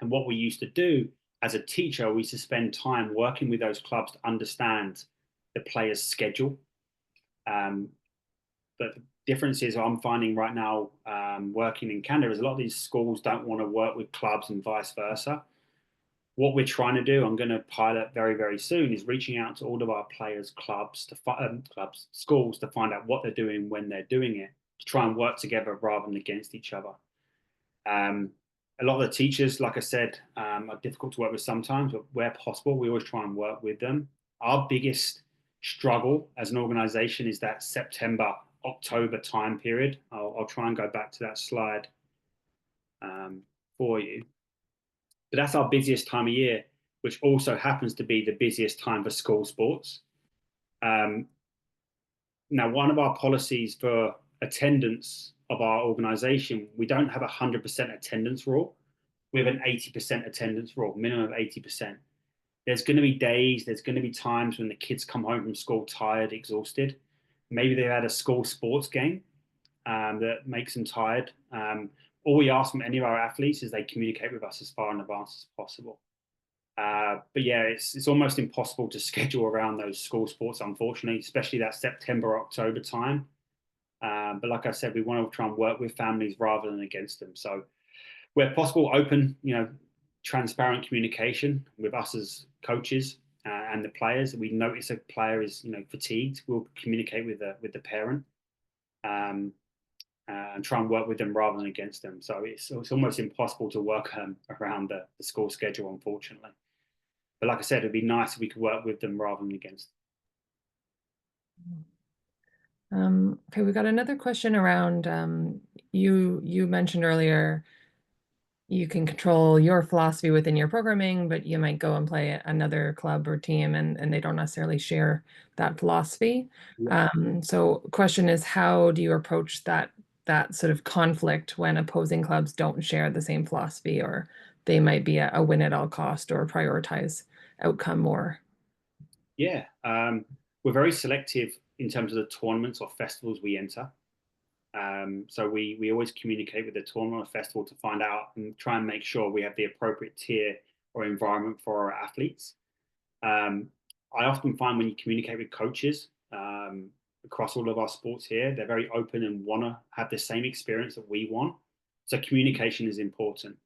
what we used to do as a teacher, we used to spend time working with those clubs to understand the player's schedule. Um, but the difference is I'm finding right now working in Canada is a lot of these schools don't want to work with clubs and vice versa. What we're trying to do, I'm going to pilot very, very soon, is reaching out to all of our players' clubs, schools, to find out what they're doing when they're doing it, to try and work together rather than against each other. Um, a lot of the teachers, like I said, are difficult to work with sometimes, but where possible, we always try and work with them. Our biggest struggle as an organization is that September, October time period. I'll try and go back to that slide for you. But that's our busiest time of year, which also happens to be the busiest time for school sports. Um, Now, one of our policies for attendance of our organization, we don't have a 100% attendance rule. We have an 80% attendance rule, minimum of 80%. There's going to be days, there's going to be times when the kids come home from school tired, exhausted. Maybe they've had a school sports game that makes them tired. All we ask from any of our athletes is they communicate with us as far in advance as possible. But yeah, it's almost impossible to schedule around those school sports, unfortunately, especially that September, October time. But like I said, we want to try and work with families rather than against them. So where possible, open, transparent communication with us as coaches and the players. We notice a player is, fatigued, we'll communicate with the parent and try and work with them rather than against them. So it's almost impossible to work around the school schedule, unfortunately. But like I said, it'd be nice if we could work with them rather than against them. Okay, we got another question around you mentioned earlier you can control your philosophy within your programming, but you might go and play another club or team and they don't necessarily share that philosophy. Yeah. So question is, how do you approach that sort of conflict when opposing clubs don't share the same philosophy, or they might be a win at all cost or prioritize outcome more? Yeah, we're very selective in terms of the tournaments or festivals we enter. So we always communicate with the tournament or festival to find out and try and make sure we have the appropriate tier or environment for our athletes. I often find when you communicate with coaches across all of our sports here, they're very open and want to have the same experience that we want. So communication is important.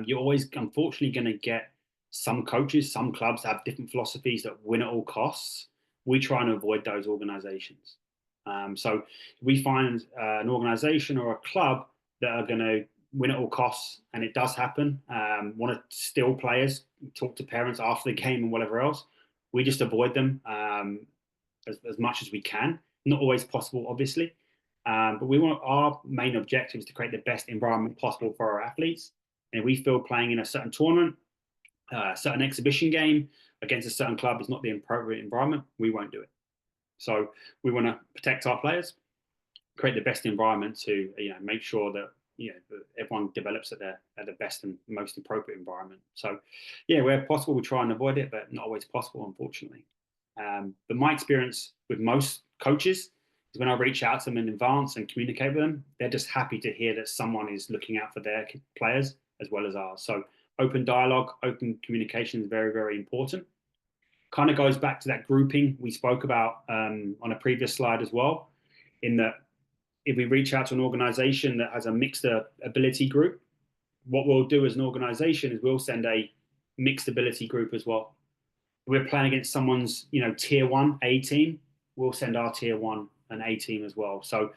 You're always, unfortunately, going to get some coaches, some clubs have different philosophies that win at all costs. We try and avoid those organizations. So we find an organization or a club that are going to win at all costs, and it does happen, want to steal players, talk to parents after the game and whatever else, we just avoid them as much as we can. Not always possible, obviously, but we want our main objective is to create the best environment possible for our athletes. And if we feel playing in a certain tournament, a certain exhibition game against a certain club is not the appropriate environment, we won't do it. So we want to protect our players, create the best environment to make sure that everyone develops at the best and most appropriate environment. So yeah, where possible we try and avoid it, but not always possible, unfortunately. But my experience with most coaches is when I reach out to them in advance and communicate with them, they're just happy to hear that someone is looking out for their players as well as ours. So open dialogue, open communication is very, very important. Kind of goes back to that grouping we spoke about on a previous slide as well, in that if we reach out to an organization that has a mixed ability group, what we'll do as an organization is we'll send a mixed ability group as well. If we're playing against someone's tier 1 A team, we'll send our tier 1 and A team as well. So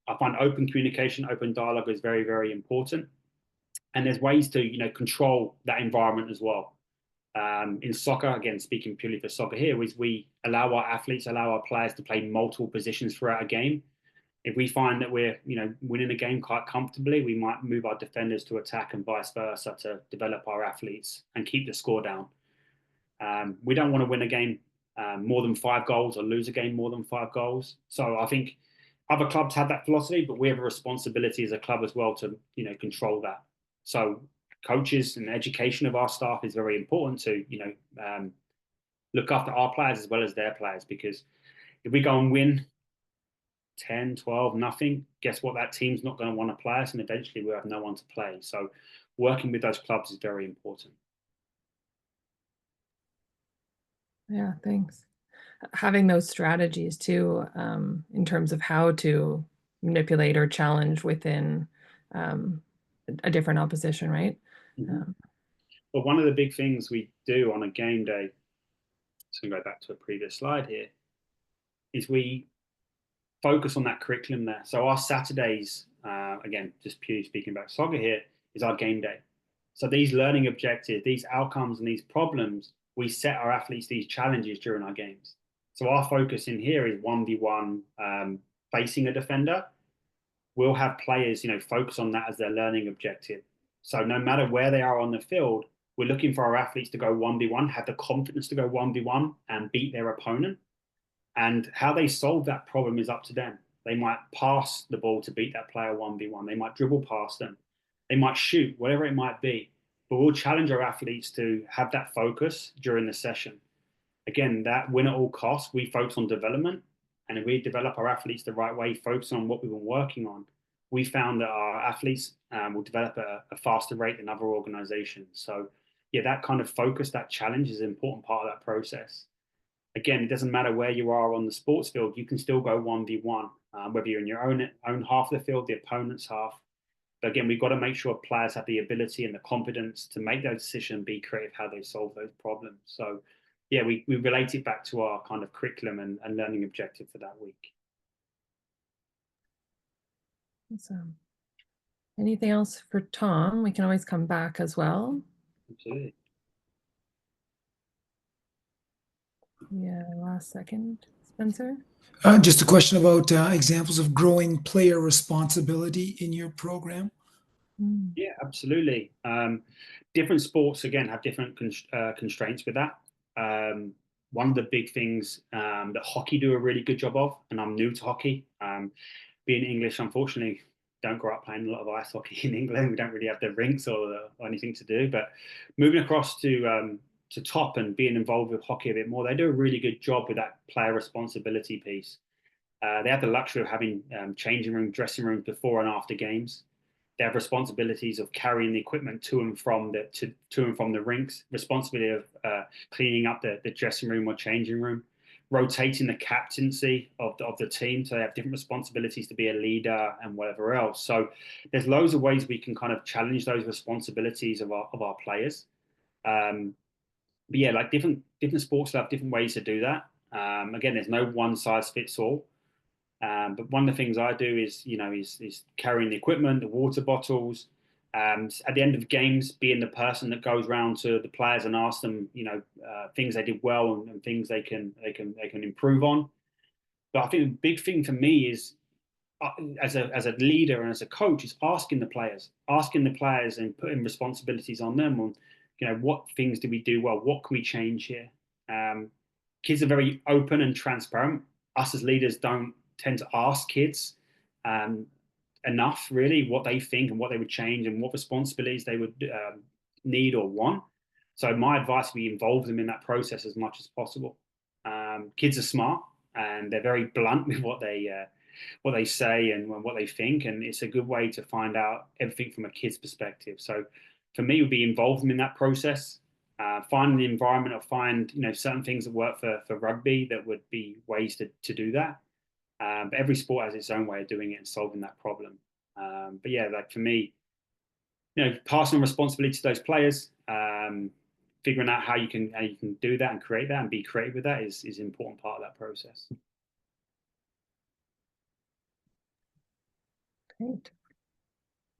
I find open communication, open dialogue is very, very important. And there's ways to control that environment as well. In soccer, again, speaking purely for soccer here, is we allow our players to play multiple positions throughout a game. If we find that we're winning a game quite comfortably, we might move our defenders to attack and vice versa to develop our athletes and keep the score down. We don't want to win a game more than 5 goals or lose a game more than 5 goals. So I think other clubs have that philosophy, but we have a responsibility as a club as well to control that. So coaches and education of our staff is very important to look after our players as well as their players, because if we go and win 10, 12, nothing, guess what? That team's not going to want to play us, and eventually we'll have no one to play. So working with those clubs is very important. Yeah, thanks. Having those strategies too, in terms of how to manipulate or challenge within a different opposition, right? Mm-hmm. Well, one of the big things we do on a game day, so go back to a previous slide here, is we focus on that curriculum there. So our Saturdays, again, just purely speaking about soccer here, is our game day. So these learning objectives, these outcomes and these problems, we set our athletes these challenges during our games. So our focus in here is 1v1 facing a defender. We'll have players, focus on that as their learning objective. So no matter where they are on the field, we're looking for our athletes to go 1v1, have the confidence to go 1v1 and beat their opponent. And how they solve that problem is up to them. They might pass the ball to beat that player 1v1. They might dribble past them. They might shoot, whatever it might be. But we'll challenge our athletes to have that focus during the session. Again, that win at all costs, we focus on development. And if we develop our athletes the right way, focus on what we've been working on, we found that our athletes will develop at a faster rate than other organizations. So yeah, that kind of focus, that challenge is an important part of that process. Again, it doesn't matter where you are on the sports field, you can still go 1v1, whether you're in your own half of the field, the opponent's half. But again, we've got to make sure players have the ability and the confidence to make those decisions, be creative how they solve those problems. So yeah, we relate it back to our kind of curriculum and learning objective for that week. Awesome. Anything else for Tom? We can always come back as well. Absolutely. Yeah, last second, Spencer. Just a question about examples of growing player responsibility in your program. Yeah, absolutely. Different sports, again, have different constraints with that. One of the big things that hockey do a really good job of, and I'm new to hockey, being English, unfortunately, don't grow up playing a lot of ice hockey in England. We don't really have the rinks or anything to do. But moving across to top and being involved with hockey a bit more, they do a really good job with that player responsibility piece. They have the luxury of having changing room, dressing rooms before and after games. They have responsibilities of carrying the equipment to and from the rinks, responsibility of cleaning up the dressing room or changing room, rotating the captaincy of the team. So they have different responsibilities to be a leader and whatever else. So there's loads of ways we can kind of challenge those responsibilities of our players. But yeah, like different sports have different ways to do that. Again, there's no one size fits all. But one of the things I do is, is carrying the equipment, the water bottles. At the end of the games, being the person that goes around to the players and asks them, things they did well and things they can improve on. But I think the big thing for me is, as a leader and as a coach, is asking the players and putting responsibilities on them on, what things did we do well? What can we change here? Kids are very open and transparent. Us as leaders don't tend to ask kids enough, really, what they think and what they would change and what responsibilities they would need or want. So my advice would be involve them in that process as much as possible. Kids are smart and they're very blunt with what they say and what they think, and it's a good way to find out everything from a kid's perspective. So for me, it would be involve them in that process, find the environment, or find certain things that work for rugby that would be ways to do that. But every sport has its own way of doing it and solving that problem. But yeah, like for me, passing on responsibility to those players, figuring out how you can do that and create that and be creative with that is an important part of that process. Great.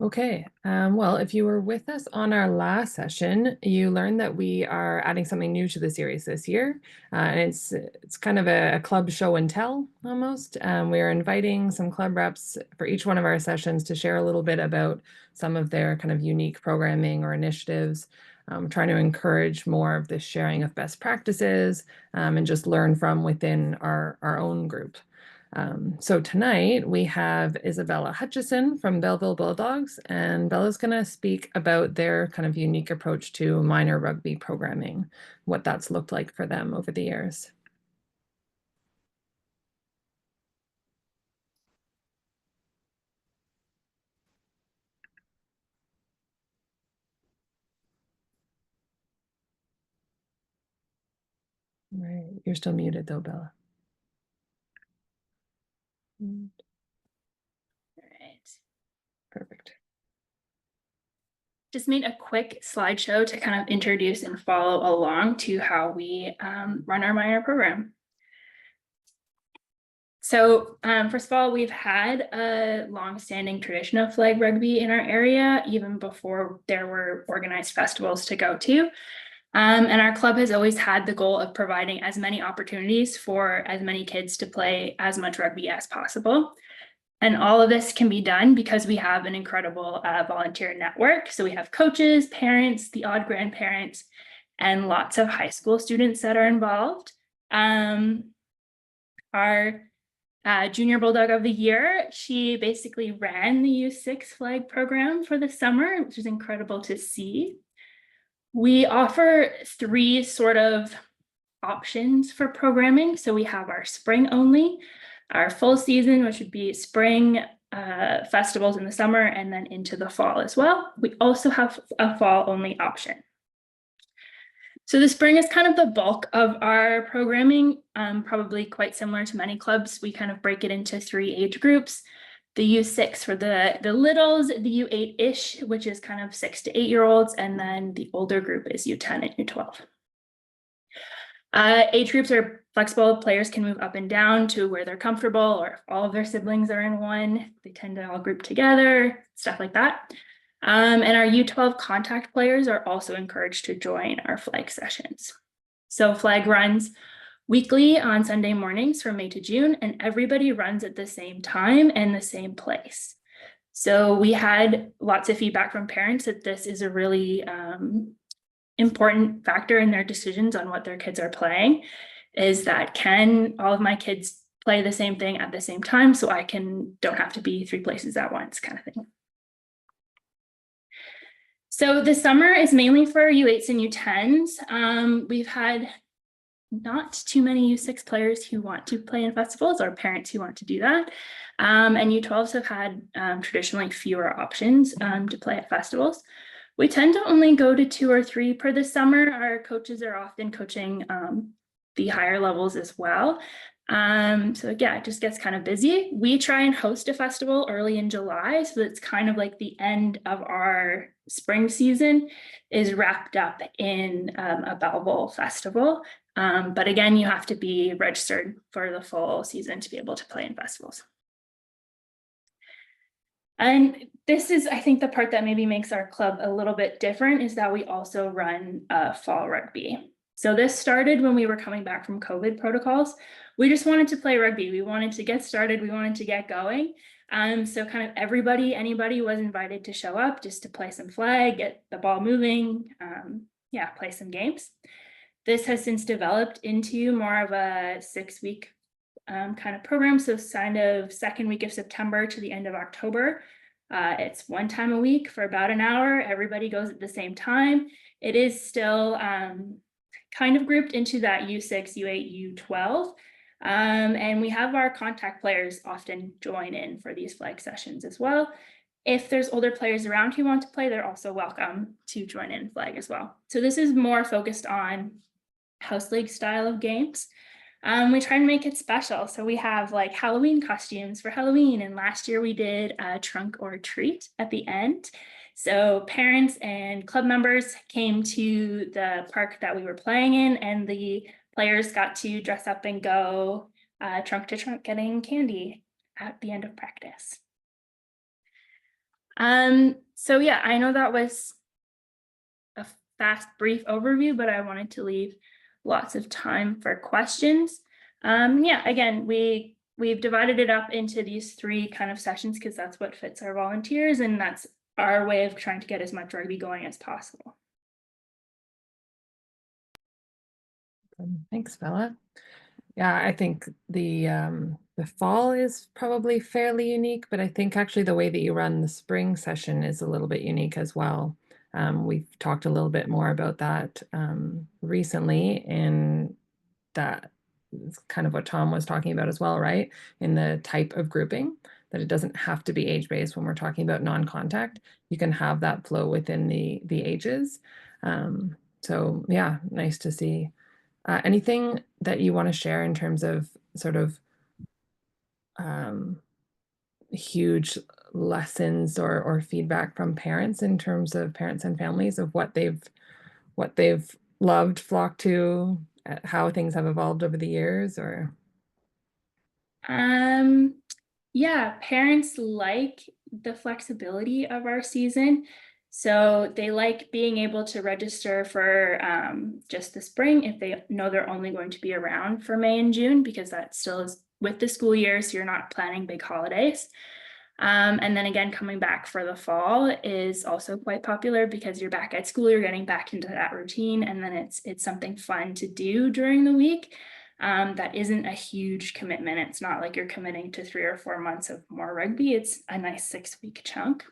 Okay, well, if you were with us on our last session, you learned that we are adding something new to the series this year, and it's kind of a club show and tell almost. We are inviting some club reps for each one of our sessions to share a little bit about some of their kind of unique programming or initiatives, trying to encourage more of this sharing of best practices and just learn from within our own group. So tonight we have Isabella Hutchison from Belleville Bulldogs, and Bella's going to speak about their kind of unique approach to minor rugby programming, what that's looked like for them over the years. Right, you're still muted though, Bella. All right. Perfect. Just made a quick slideshow to kind of introduce and follow along to how we run our minor program. So first of all, we've had a long-standing tradition of flag rugby in our area, even before there were organized festivals to go to. And our club has always had the goal of providing as many opportunities for as many kids to play as much rugby as possible. And all of this can be done because we have an incredible volunteer network. So we have coaches, parents, the odd grandparents, and lots of high school students that are involved. Our Junior Bulldog of the Year, she basically ran the U6 flag program for the summer, which is incredible to see. We offer 3 sort of options for programming. So we have our spring only, our full season, which would be spring festivals in the summer and then into the fall as well. We also have a fall only option. So the spring is kind of the bulk of our programming, probably quite similar to many clubs. We kind of break it into 3 age groups. The U6 for the littles, the U8-ish, which is kind of 6 to 8-year-olds, and then the older group is U10 and U12. Age groups are flexible. Players can move up and down to where they're comfortable, or if all of their siblings are in one, they tend to all group together, stuff like that. And our U12 contact players are also encouraged to join our flag sessions. So flag runs weekly on Sunday mornings from May to June, and everybody runs at the same time and the same place. So we had lots of feedback from parents that this is a really important factor in their decisions on what their kids are playing, is that can all of my kids play the same thing at the same time so I don't have to be 3 places at once, kind of thing. So the summer is mainly for U8s and U10s. We've had not too many U6 players who want to play in festivals, or parents who want to do that. And U12s have had traditionally fewer options to play at festivals. We tend to only go to 2 or 3 per the summer. Our coaches are often coaching the higher levels as well. So yeah, it just gets kind of busy. We try and host a festival early in July, so it's kind of like the end of our spring season is wrapped up in a Belleville festival. But again, you have to be registered for the full season to be able to play in festivals. And this is, I think, the part that maybe makes our club a little bit different is that we also run fall rugby. So this started when we were coming back from COVID protocols. We just wanted to play rugby. We wanted to get started. We wanted to get going. So kind of anybody was invited to show up just to play some flag, get the ball moving, yeah, play some games. This has since developed into more of a 6-week kind of program. So kind of second week of September to the end of October. It's one time a week for about an hour. Everybody goes at the same time. It is still kind of grouped into that U6, U8, U12. And we have our contact players often join in for these flag sessions as well. If there's older players around who want to play, they're also welcome to join in flag as well. So this is more focused on house league style of games. We try and make it special. So we have like Halloween costumes for Halloween. And last year we did a trunk or treat at the end. So parents and club members came to the park that we were playing in, and the players got to dress up and go trunk to trunk getting candy at the end of practice. So yeah, I know that was a fast, brief overview, but I wanted to leave lots of time for questions. Yeah, again, we've divided it up into these 3 kind of sessions because that's what fits our volunteers, and that's our way of trying to get as much rugby going as possible. Thanks, Bella. Yeah, I think the fall is probably fairly unique, but I think actually the way that you run the spring session is a little bit unique as well. We've talked a little bit more about that recently, and that is kind of what Tom was talking about as well, right? In the type of grouping, that it doesn't have to be age-based when we're talking about non-contact. You can have that flow within the ages. So yeah, nice to see. Anything that you want to share in terms of sort of huge lessons or feedback from parents in terms of parents and families of what they've loved, flocked to, how things have evolved over the years, or? Yeah, parents like the flexibility of our season. So they like being able to register for just the spring if they know they're only going to be around for May and June, because that still is with the school year, so you're not planning big holidays. And then again, coming back for the fall is also quite popular because you're back at school, you're getting back into that routine, and then it's something fun to do during the week. That isn't a huge commitment. It's not like you're committing to 3 or 4 months of more rugby. It's a nice 6-week chunk.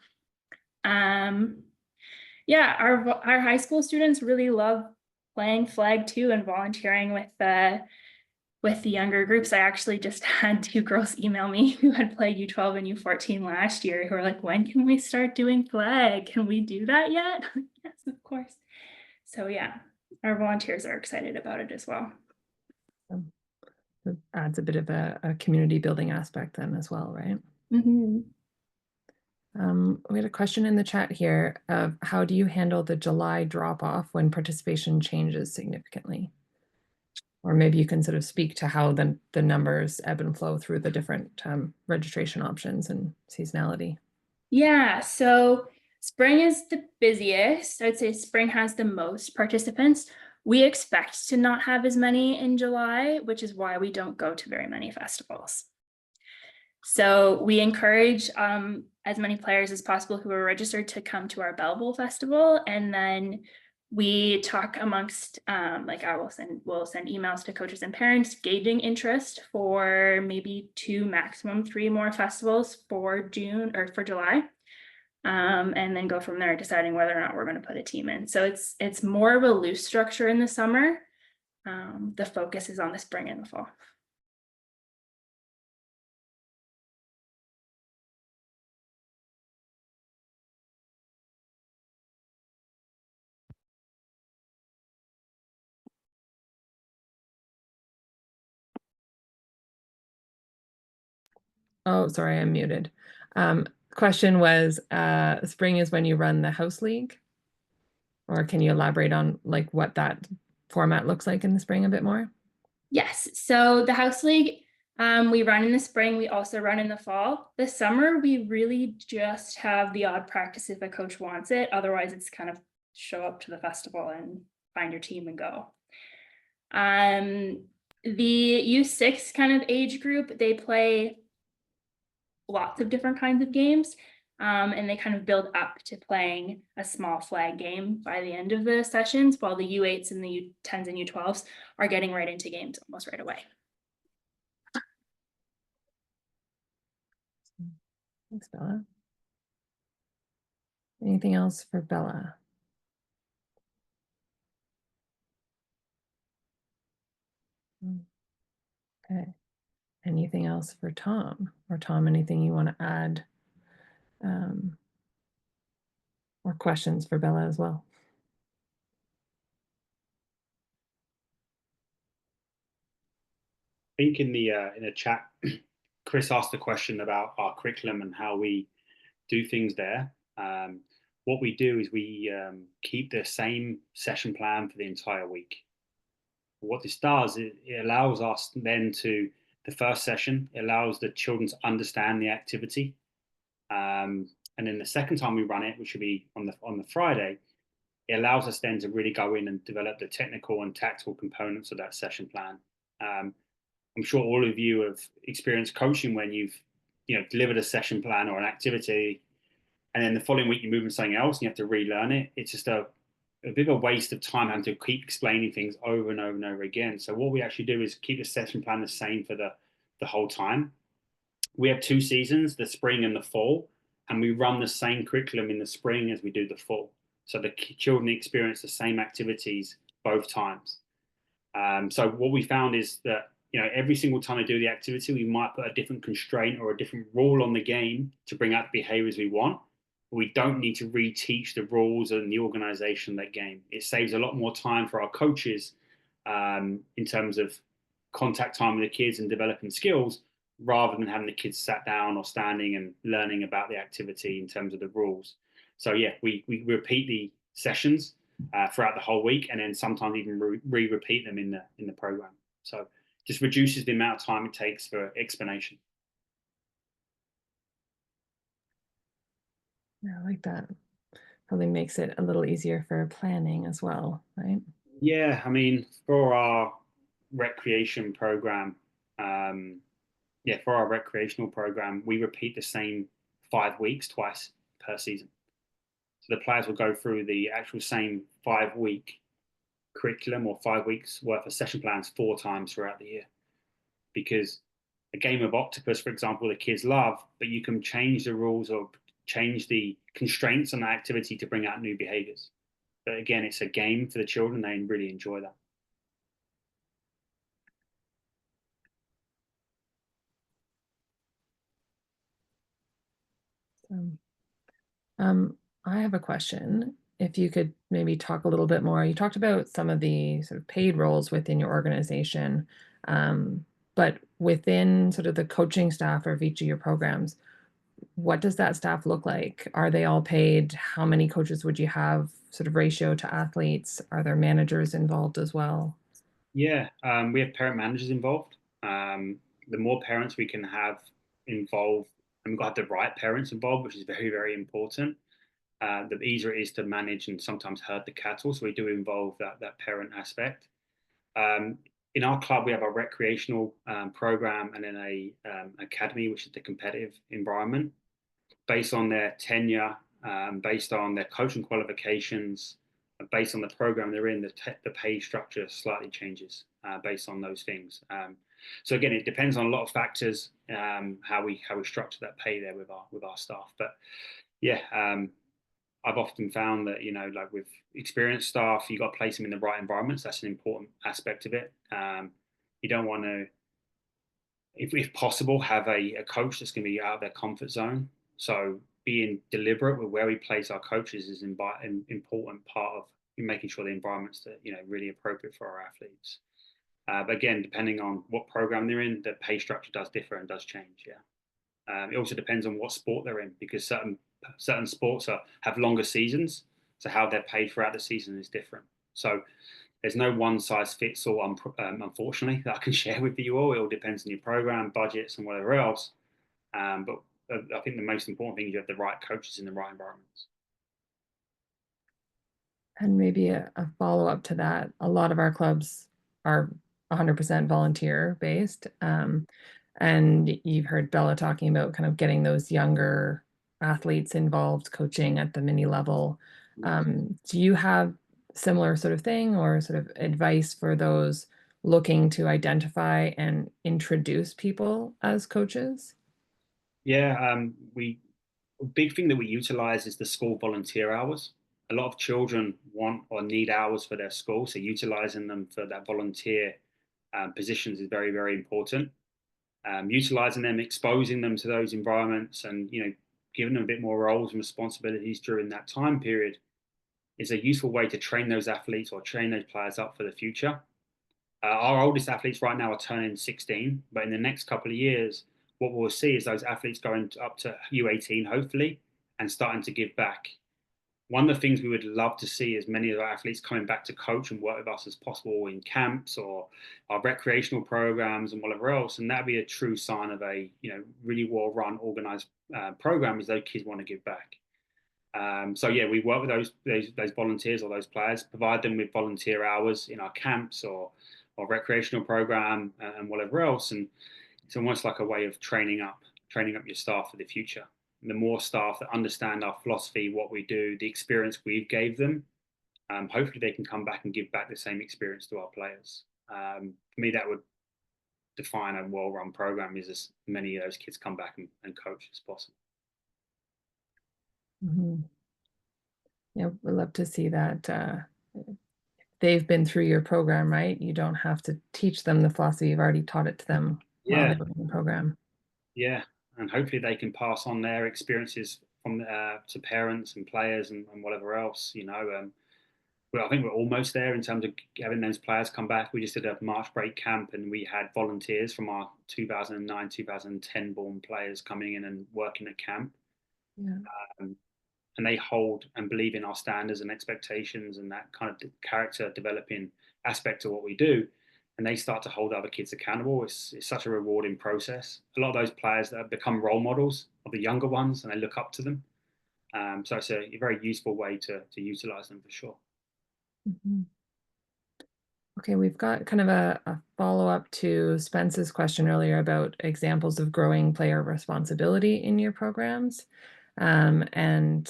Yeah, our high school students really love playing flag too and volunteering with the younger groups. I actually just had 2 girls email me who had played U12 and U14 last year who were like, when can we start doing flag? Can we do that yet? Yes, of course. So yeah, our volunteers are excited about it as well. It adds a bit of a community building aspect then as well, right? Mm-hmm. We had a question in the chat here of how do you handle the July drop off when participation changes significantly? Or maybe you can sort of speak to how the numbers ebb and flow through the different registration options and seasonality. Yeah, so spring is the busiest. I'd say spring has the most participants. We expect to not have as many in July, which is why we don't go to very many festivals. So we encourage as many players as possible who are registered to come to our Belleville Festival, and then we talk amongst like we'll send emails to coaches and parents gauging interest for maybe 2, maximum 3 more festivals for June or for July, and then go from there, deciding whether or not we're going to put a team in. So it's more of a loose structure in the summer. The focus is on the spring and the fall. Oh, sorry, I'm muted. Question was, spring is when you run the house league? Or can you elaborate on like what that format looks like in the spring a bit more? Yes, so the house league We run in the spring. We also run in the fall. The summer, we really just have the odd practice if a coach wants it. Otherwise, it's kind of show up to the festival and find your team and go. The U6 kind of age group, they play lots of different kinds of games. And they kind of build up to playing a small flag game by the end of the sessions, while the U8s and the U10s and U12s are getting right into games almost right away. Thanks, Bella. Anything else for Bella? Okay. Anything else for Tom? Or Tom, anything you want to add? Or questions for Bella as well? I think in the chat, Chris asked a question about our curriculum and how we do things there. What we do is we keep the same session plan for the entire week. What this does, it allows us then to, the first session, it allows the children to understand the activity. And then the second time we run it, which will be on the Friday, it allows us then to really go in and develop the technical and tactical components of that session plan. I'm sure all of you have experienced coaching when you've delivered a session plan or an activity, and then the following week you move into something else and you have to relearn it. It's just a bit of a waste of time having to keep explaining things over and over and over again. So what we actually do is keep the session plan the same for the whole time. We have 2 seasons, the spring and the fall, and we run the same curriculum in the spring as we do the fall. So the children experience the same activities both times. So what we found is that every single time they do the activity, we might put a different constraint or a different rule on the game to bring out the behaviors we want. But we don't need to reteach the rules and the organization of that game. It saves a lot more time for our coaches in terms of contact time with the kids and developing skills, rather than having the kids sat down or standing and learning about the activity in terms of the rules. So yeah, we repeat the sessions throughout the whole week, and then sometimes even repeat them in the program. So just reduces the amount of time it takes for explanation. Yeah, I like that. Probably makes it a little easier for planning as well, right? Yeah, I mean, for our recreation program, for our recreational program, we repeat the same 5 weeks twice per season. So the players will go through the actual same 5-week curriculum or 5 weeks worth of session plans 4 times throughout the year. Because a game of octopus, for example, the kids love, but you can change the rules or change the constraints on that activity to bring out new behaviors. But again, it's a game for the children. They really enjoy that. I have a question. If you could maybe talk a little bit more. You talked about some of the sort of paid roles within your organization, but within sort of the coaching staff of each of your programs, what does that staff look like? Are they all paid? How many coaches would you have, sort of ratio to athletes? Are there managers involved as well? Yeah, we have parent managers involved. The more parents we can have involved, and we've got the right parents involved, which is very, very important, the easier it is to manage and sometimes herd the cattle. So we do involve that parent aspect. In our club, we have a recreational program and then a academy, which is the competitive environment. Based on their tenure, based on their coaching qualifications, based on the program they're in, the pay structure slightly changes based on those things. So again, it depends on a lot of factors how we structure that pay there with our staff. But yeah, I've often found that like with experienced staff, you got to place them in the right environments. That's an important aspect of it. You don't want to, if possible, have a coach that's going to be out of their comfort zone. So being deliberate with where we place our coaches is an important part of making sure the environment's that really appropriate for our athletes. But again, depending on what program they're in, the pay structure does differ and does change. Yeah. It also depends on what sport they're in, because certain sports have longer seasons, so how they're paid throughout the season is different. So there's no one size fits all, unfortunately, that I can share with you all. It all depends on your program, budgets, and whatever else. But I think the most important thing is you have the right coaches in the right environments. And maybe a follow-up to that, a lot of our clubs are 100% volunteer based. And you've heard Bella talking about kind of getting those younger athletes involved, coaching at the mini level. Do you have similar sort of thing or sort of advice for those looking to identify and introduce people as coaches? Yeah, a big thing that we utilize is the school volunteer hours. A lot of children want or need hours for their school, so utilizing them for that volunteer positions is very, very important. Utilizing them, exposing them to those environments, and giving them a bit more roles and responsibilities during that time period is a useful way to train those athletes or train those players up for the future. Our oldest athletes right now are turning 16, but in the next couple of years, what we'll see is those athletes going up to U18, hopefully, and starting to give back. One of the things we would love to see is many of our athletes coming back to coach and work with us as possible in camps or our recreational programs and whatever else. And that'd be a true sign of a really well-run, organized program, is those kids want to give back. So yeah, we work with those volunteers or those players, provide them with volunteer hours in our camps or recreational program and whatever else, and it's almost like a way of training up your staff for the future. And the more staff that understand our philosophy, what we do, the experience we gave them, hopefully they can come back and give back the same experience to our players. For me, that would define a well-run program, is as many of those kids come back and coach as possible. Mm-hmm. Yeah, we'd love to see that. They've been through your program, right? You don't have to teach them the philosophy. You've already taught it to them while Yeah, they were in the program. yeah, and hopefully they can pass on their experiences from to parents and players and whatever else. Well, I think we're almost there in terms of having those players come back. We just did a March break camp, and we had volunteers from our 2009, 2010 born players coming in and working at camp. Yeah. Um, and they hold and believe in our standards and expectations and that kind of character developing aspect of what we do. And they start to hold other kids accountable. It's such a rewarding process. A lot of those players that have become role models of the younger ones, and they look up to them. So it's a very useful way to utilize them for sure. Mm-hmm. Okay, we've got kind of a follow-up to Spence's question earlier about examples of growing player responsibility in your programs, and an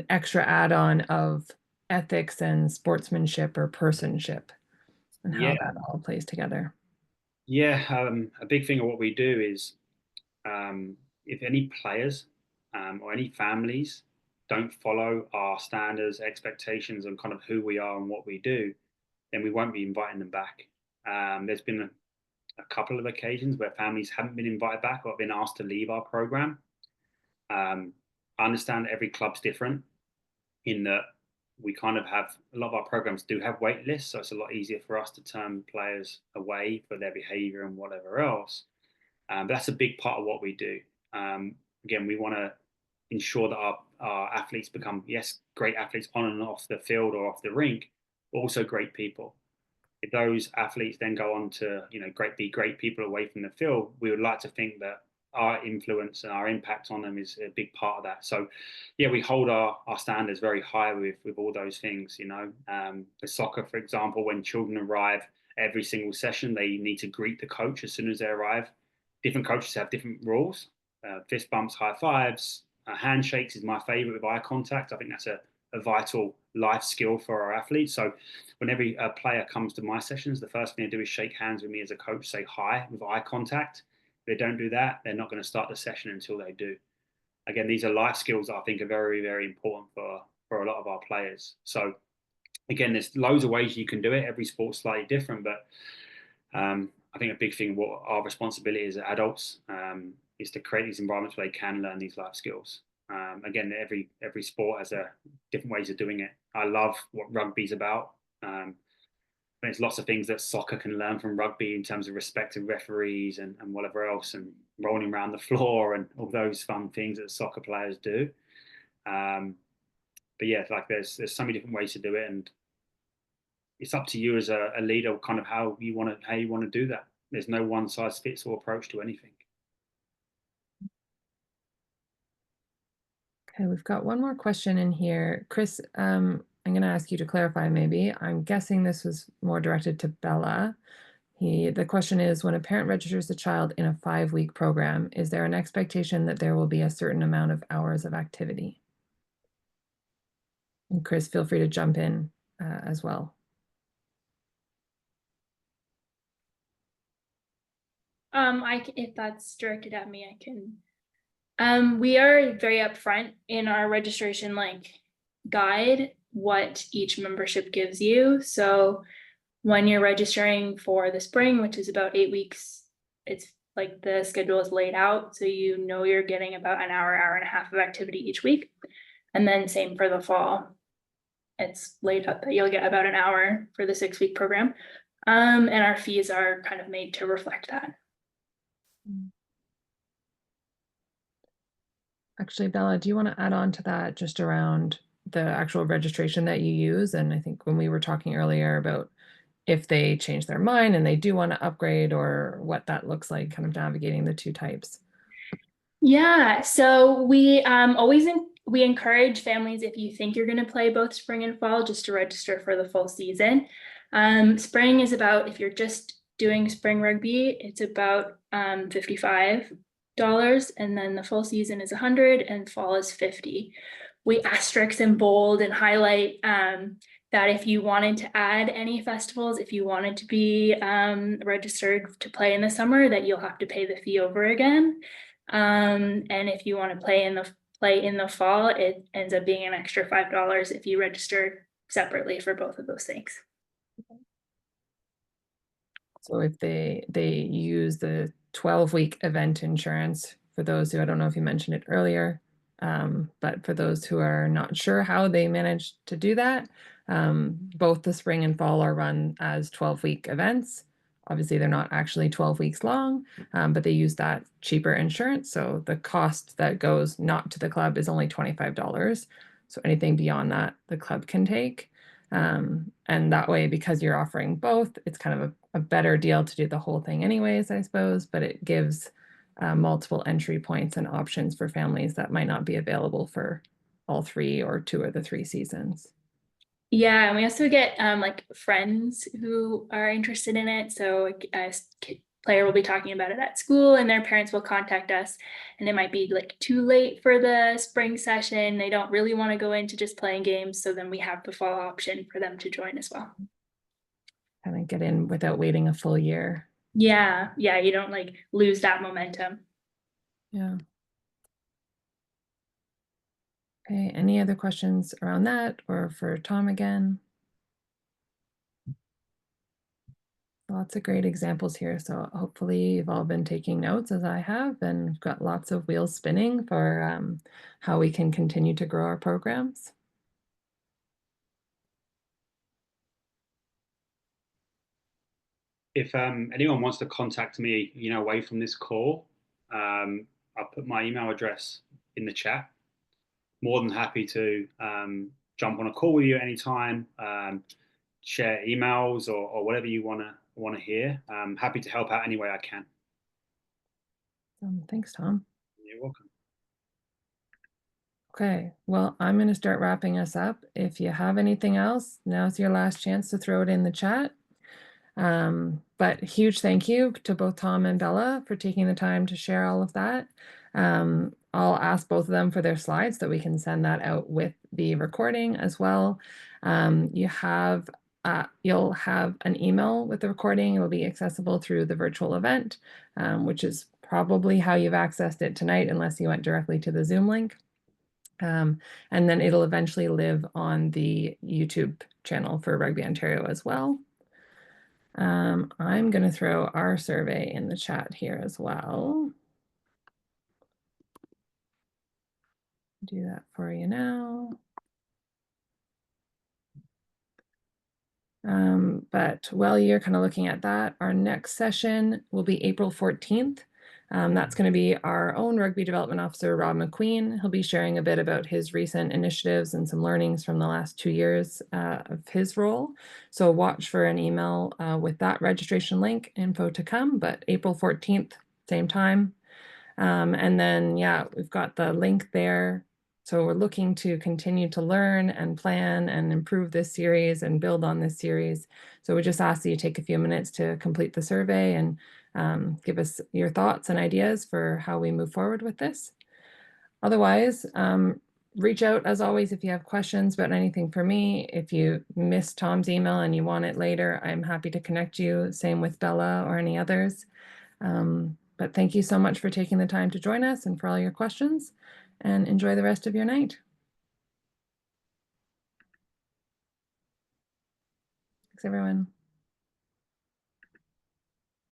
extra add-on of ethics and sportsmanship or personship, and how Yeah, that all plays together. yeah. A big thing of what we do is if any players or any families don't follow our standards, expectations, and kind of who we are and what we do, then we won't be inviting them back. There's been a couple of occasions where families haven't been invited back or been asked to leave our program. I understand that every club's different in that we kind of have a lot of our programs do have wait lists, so it's a lot easier for us to turn players away for their behavior and whatever else. But that's a big part of what we do. Again, we want to ensure that our athletes become, yes, great athletes on and off the field or off the rink, but also great people. If those athletes then go on to, be great people away from the field, we would like to think that our influence and our impact on them is a big part of that. So, yeah, we hold our standards very high with all those things. For soccer, for example, when children arrive every single session, they need to greet the coach as soon as they arrive. Different coaches have different rules. Fist bumps, high fives, handshakes is my favorite with eye contact. I think that's a vital life skill for our athletes. So whenever a player comes to my sessions, the first thing they do is shake hands with me as a coach, say hi with eye contact. If they don't do that, they're not going to start the session until they do. Again, these are life skills that I think are very, very important for a lot of our players. So again, there's loads of ways you can do it. Every sport's slightly different, but I think a big thing, what our responsibility as adults is to create these environments where they can learn these life skills. Again, every sport has a different ways of doing it. I love what rugby's about. There's lots of things that soccer can learn from rugby in terms of respect of referees and whatever else, and rolling around the floor and all those fun things that soccer players do. But yeah, like there's so many different ways to do it, and it's up to you as a leader, kind of how you want to do that. There's no one size fits all approach to anything. Okay, we've got one more question in here. Chris, I'm going to ask you to clarify maybe. I'm guessing this was more directed to Bella. The question is, when a parent registers a child in a 5-week program, is there an expectation that there will be a certain amount of hours of activity? And Chris, feel free to jump in as well. If that's directed at me, I can. We are very upfront in our registration guide what each membership gives you. So when you're registering for the spring, which is about 8 weeks, it's like the schedule is laid out, so you know you're getting about an hour and a half of activity each week. And then same for the fall. It's laid out that you'll get about an hour for the 6-week program. And our fees are kind of made to reflect that. Actually, Bella, do you want to add on to that just around the actual registration that you use? And I think when we were talking earlier about if they change their mind and they do want to upgrade, or what that looks like, kind of navigating the two types. Yeah, so we we encourage families, if you think you're going to play both spring and fall, just to register for the full season. Spring is about, if you're just doing spring rugby, it's about $55, and then the full season is 100 and fall is 50. We asterisk and bold and highlight that if you wanted to add any festivals, if you wanted to be registered to play in the summer, that you'll have to pay the fee over again. And if you want to play in the fall, it ends up being an extra $5 if you register separately for both of those things. So if they use the 12-week event insurance, for those who, I don't know if you mentioned it earlier, but for those who are not sure how they manage to do that, both the spring and fall are run as 12-week events. Obviously, they're not actually 12 weeks long, but they use that cheaper insurance. So the cost that goes not to the club is only $25. So anything beyond that, the club can take. And that way, because you're offering both, it's kind of a better deal to do the whole thing anyways, I suppose, but it gives multiple entry points and options for families that might not be available for all 3 or 2 of the 3 seasons. Yeah, and we also get friends who are interested in it. So a player will be talking about it at school, and their parents will contact us, and it might be too late for the spring session. They don't really want to go into just playing games, so then we have the fall option for them to join as well. Kind of get in without waiting a full year. Yeah, you don't lose that momentum. Yeah. Okay, any other questions around that, or for Tom again? Lots of great examples here. So hopefully you've all been taking notes as I have, and got lots of wheels spinning for how we can continue to grow our programs. If anyone wants to contact me, away from this call, I'll put my email address in the chat. More than happy to jump on a call with you anytime, share emails or whatever you want to hear. I'm happy to help out any way I can. Thanks, Tom. You're welcome. Okay, well, I'm going to start wrapping us up. If you have anything else, now's your last chance to throw it in the chat. But huge thank you to both Tom and Bella for taking the time to share all of that. I'll ask both of them for their slides so we can send that out with the recording as well. You'll have an email with the recording. It will be accessible through the virtual event, which is probably how you've accessed it tonight, unless you went directly to the Zoom link. And then it'll eventually live on the YouTube channel for Rugby Ontario as well. I'm going to throw our survey in the chat here as well. Do that for you now. But while you're kind of looking at that, our next session will be April 14th. That's going to be our own Rugby Development Officer, Rob McQueen. He'll be sharing a bit about his recent initiatives and some learnings from the last 2 years of his role. So watch for an email with that registration link, info to come, but April 14th, same time. And then, yeah, we've got the link there. So we're looking to continue to learn and plan and improve this series and build on this series. So we just ask that you take a few minutes to complete the survey and give us your thoughts and ideas for how we move forward with this. Otherwise, reach out as always if you have questions about anything for me. If you missed Tom's email and you want it later, I'm happy to connect you. Same with Bella or any others. But thank you so much for taking the time to join us and for all your questions, and enjoy the rest of your night. Thanks, everyone.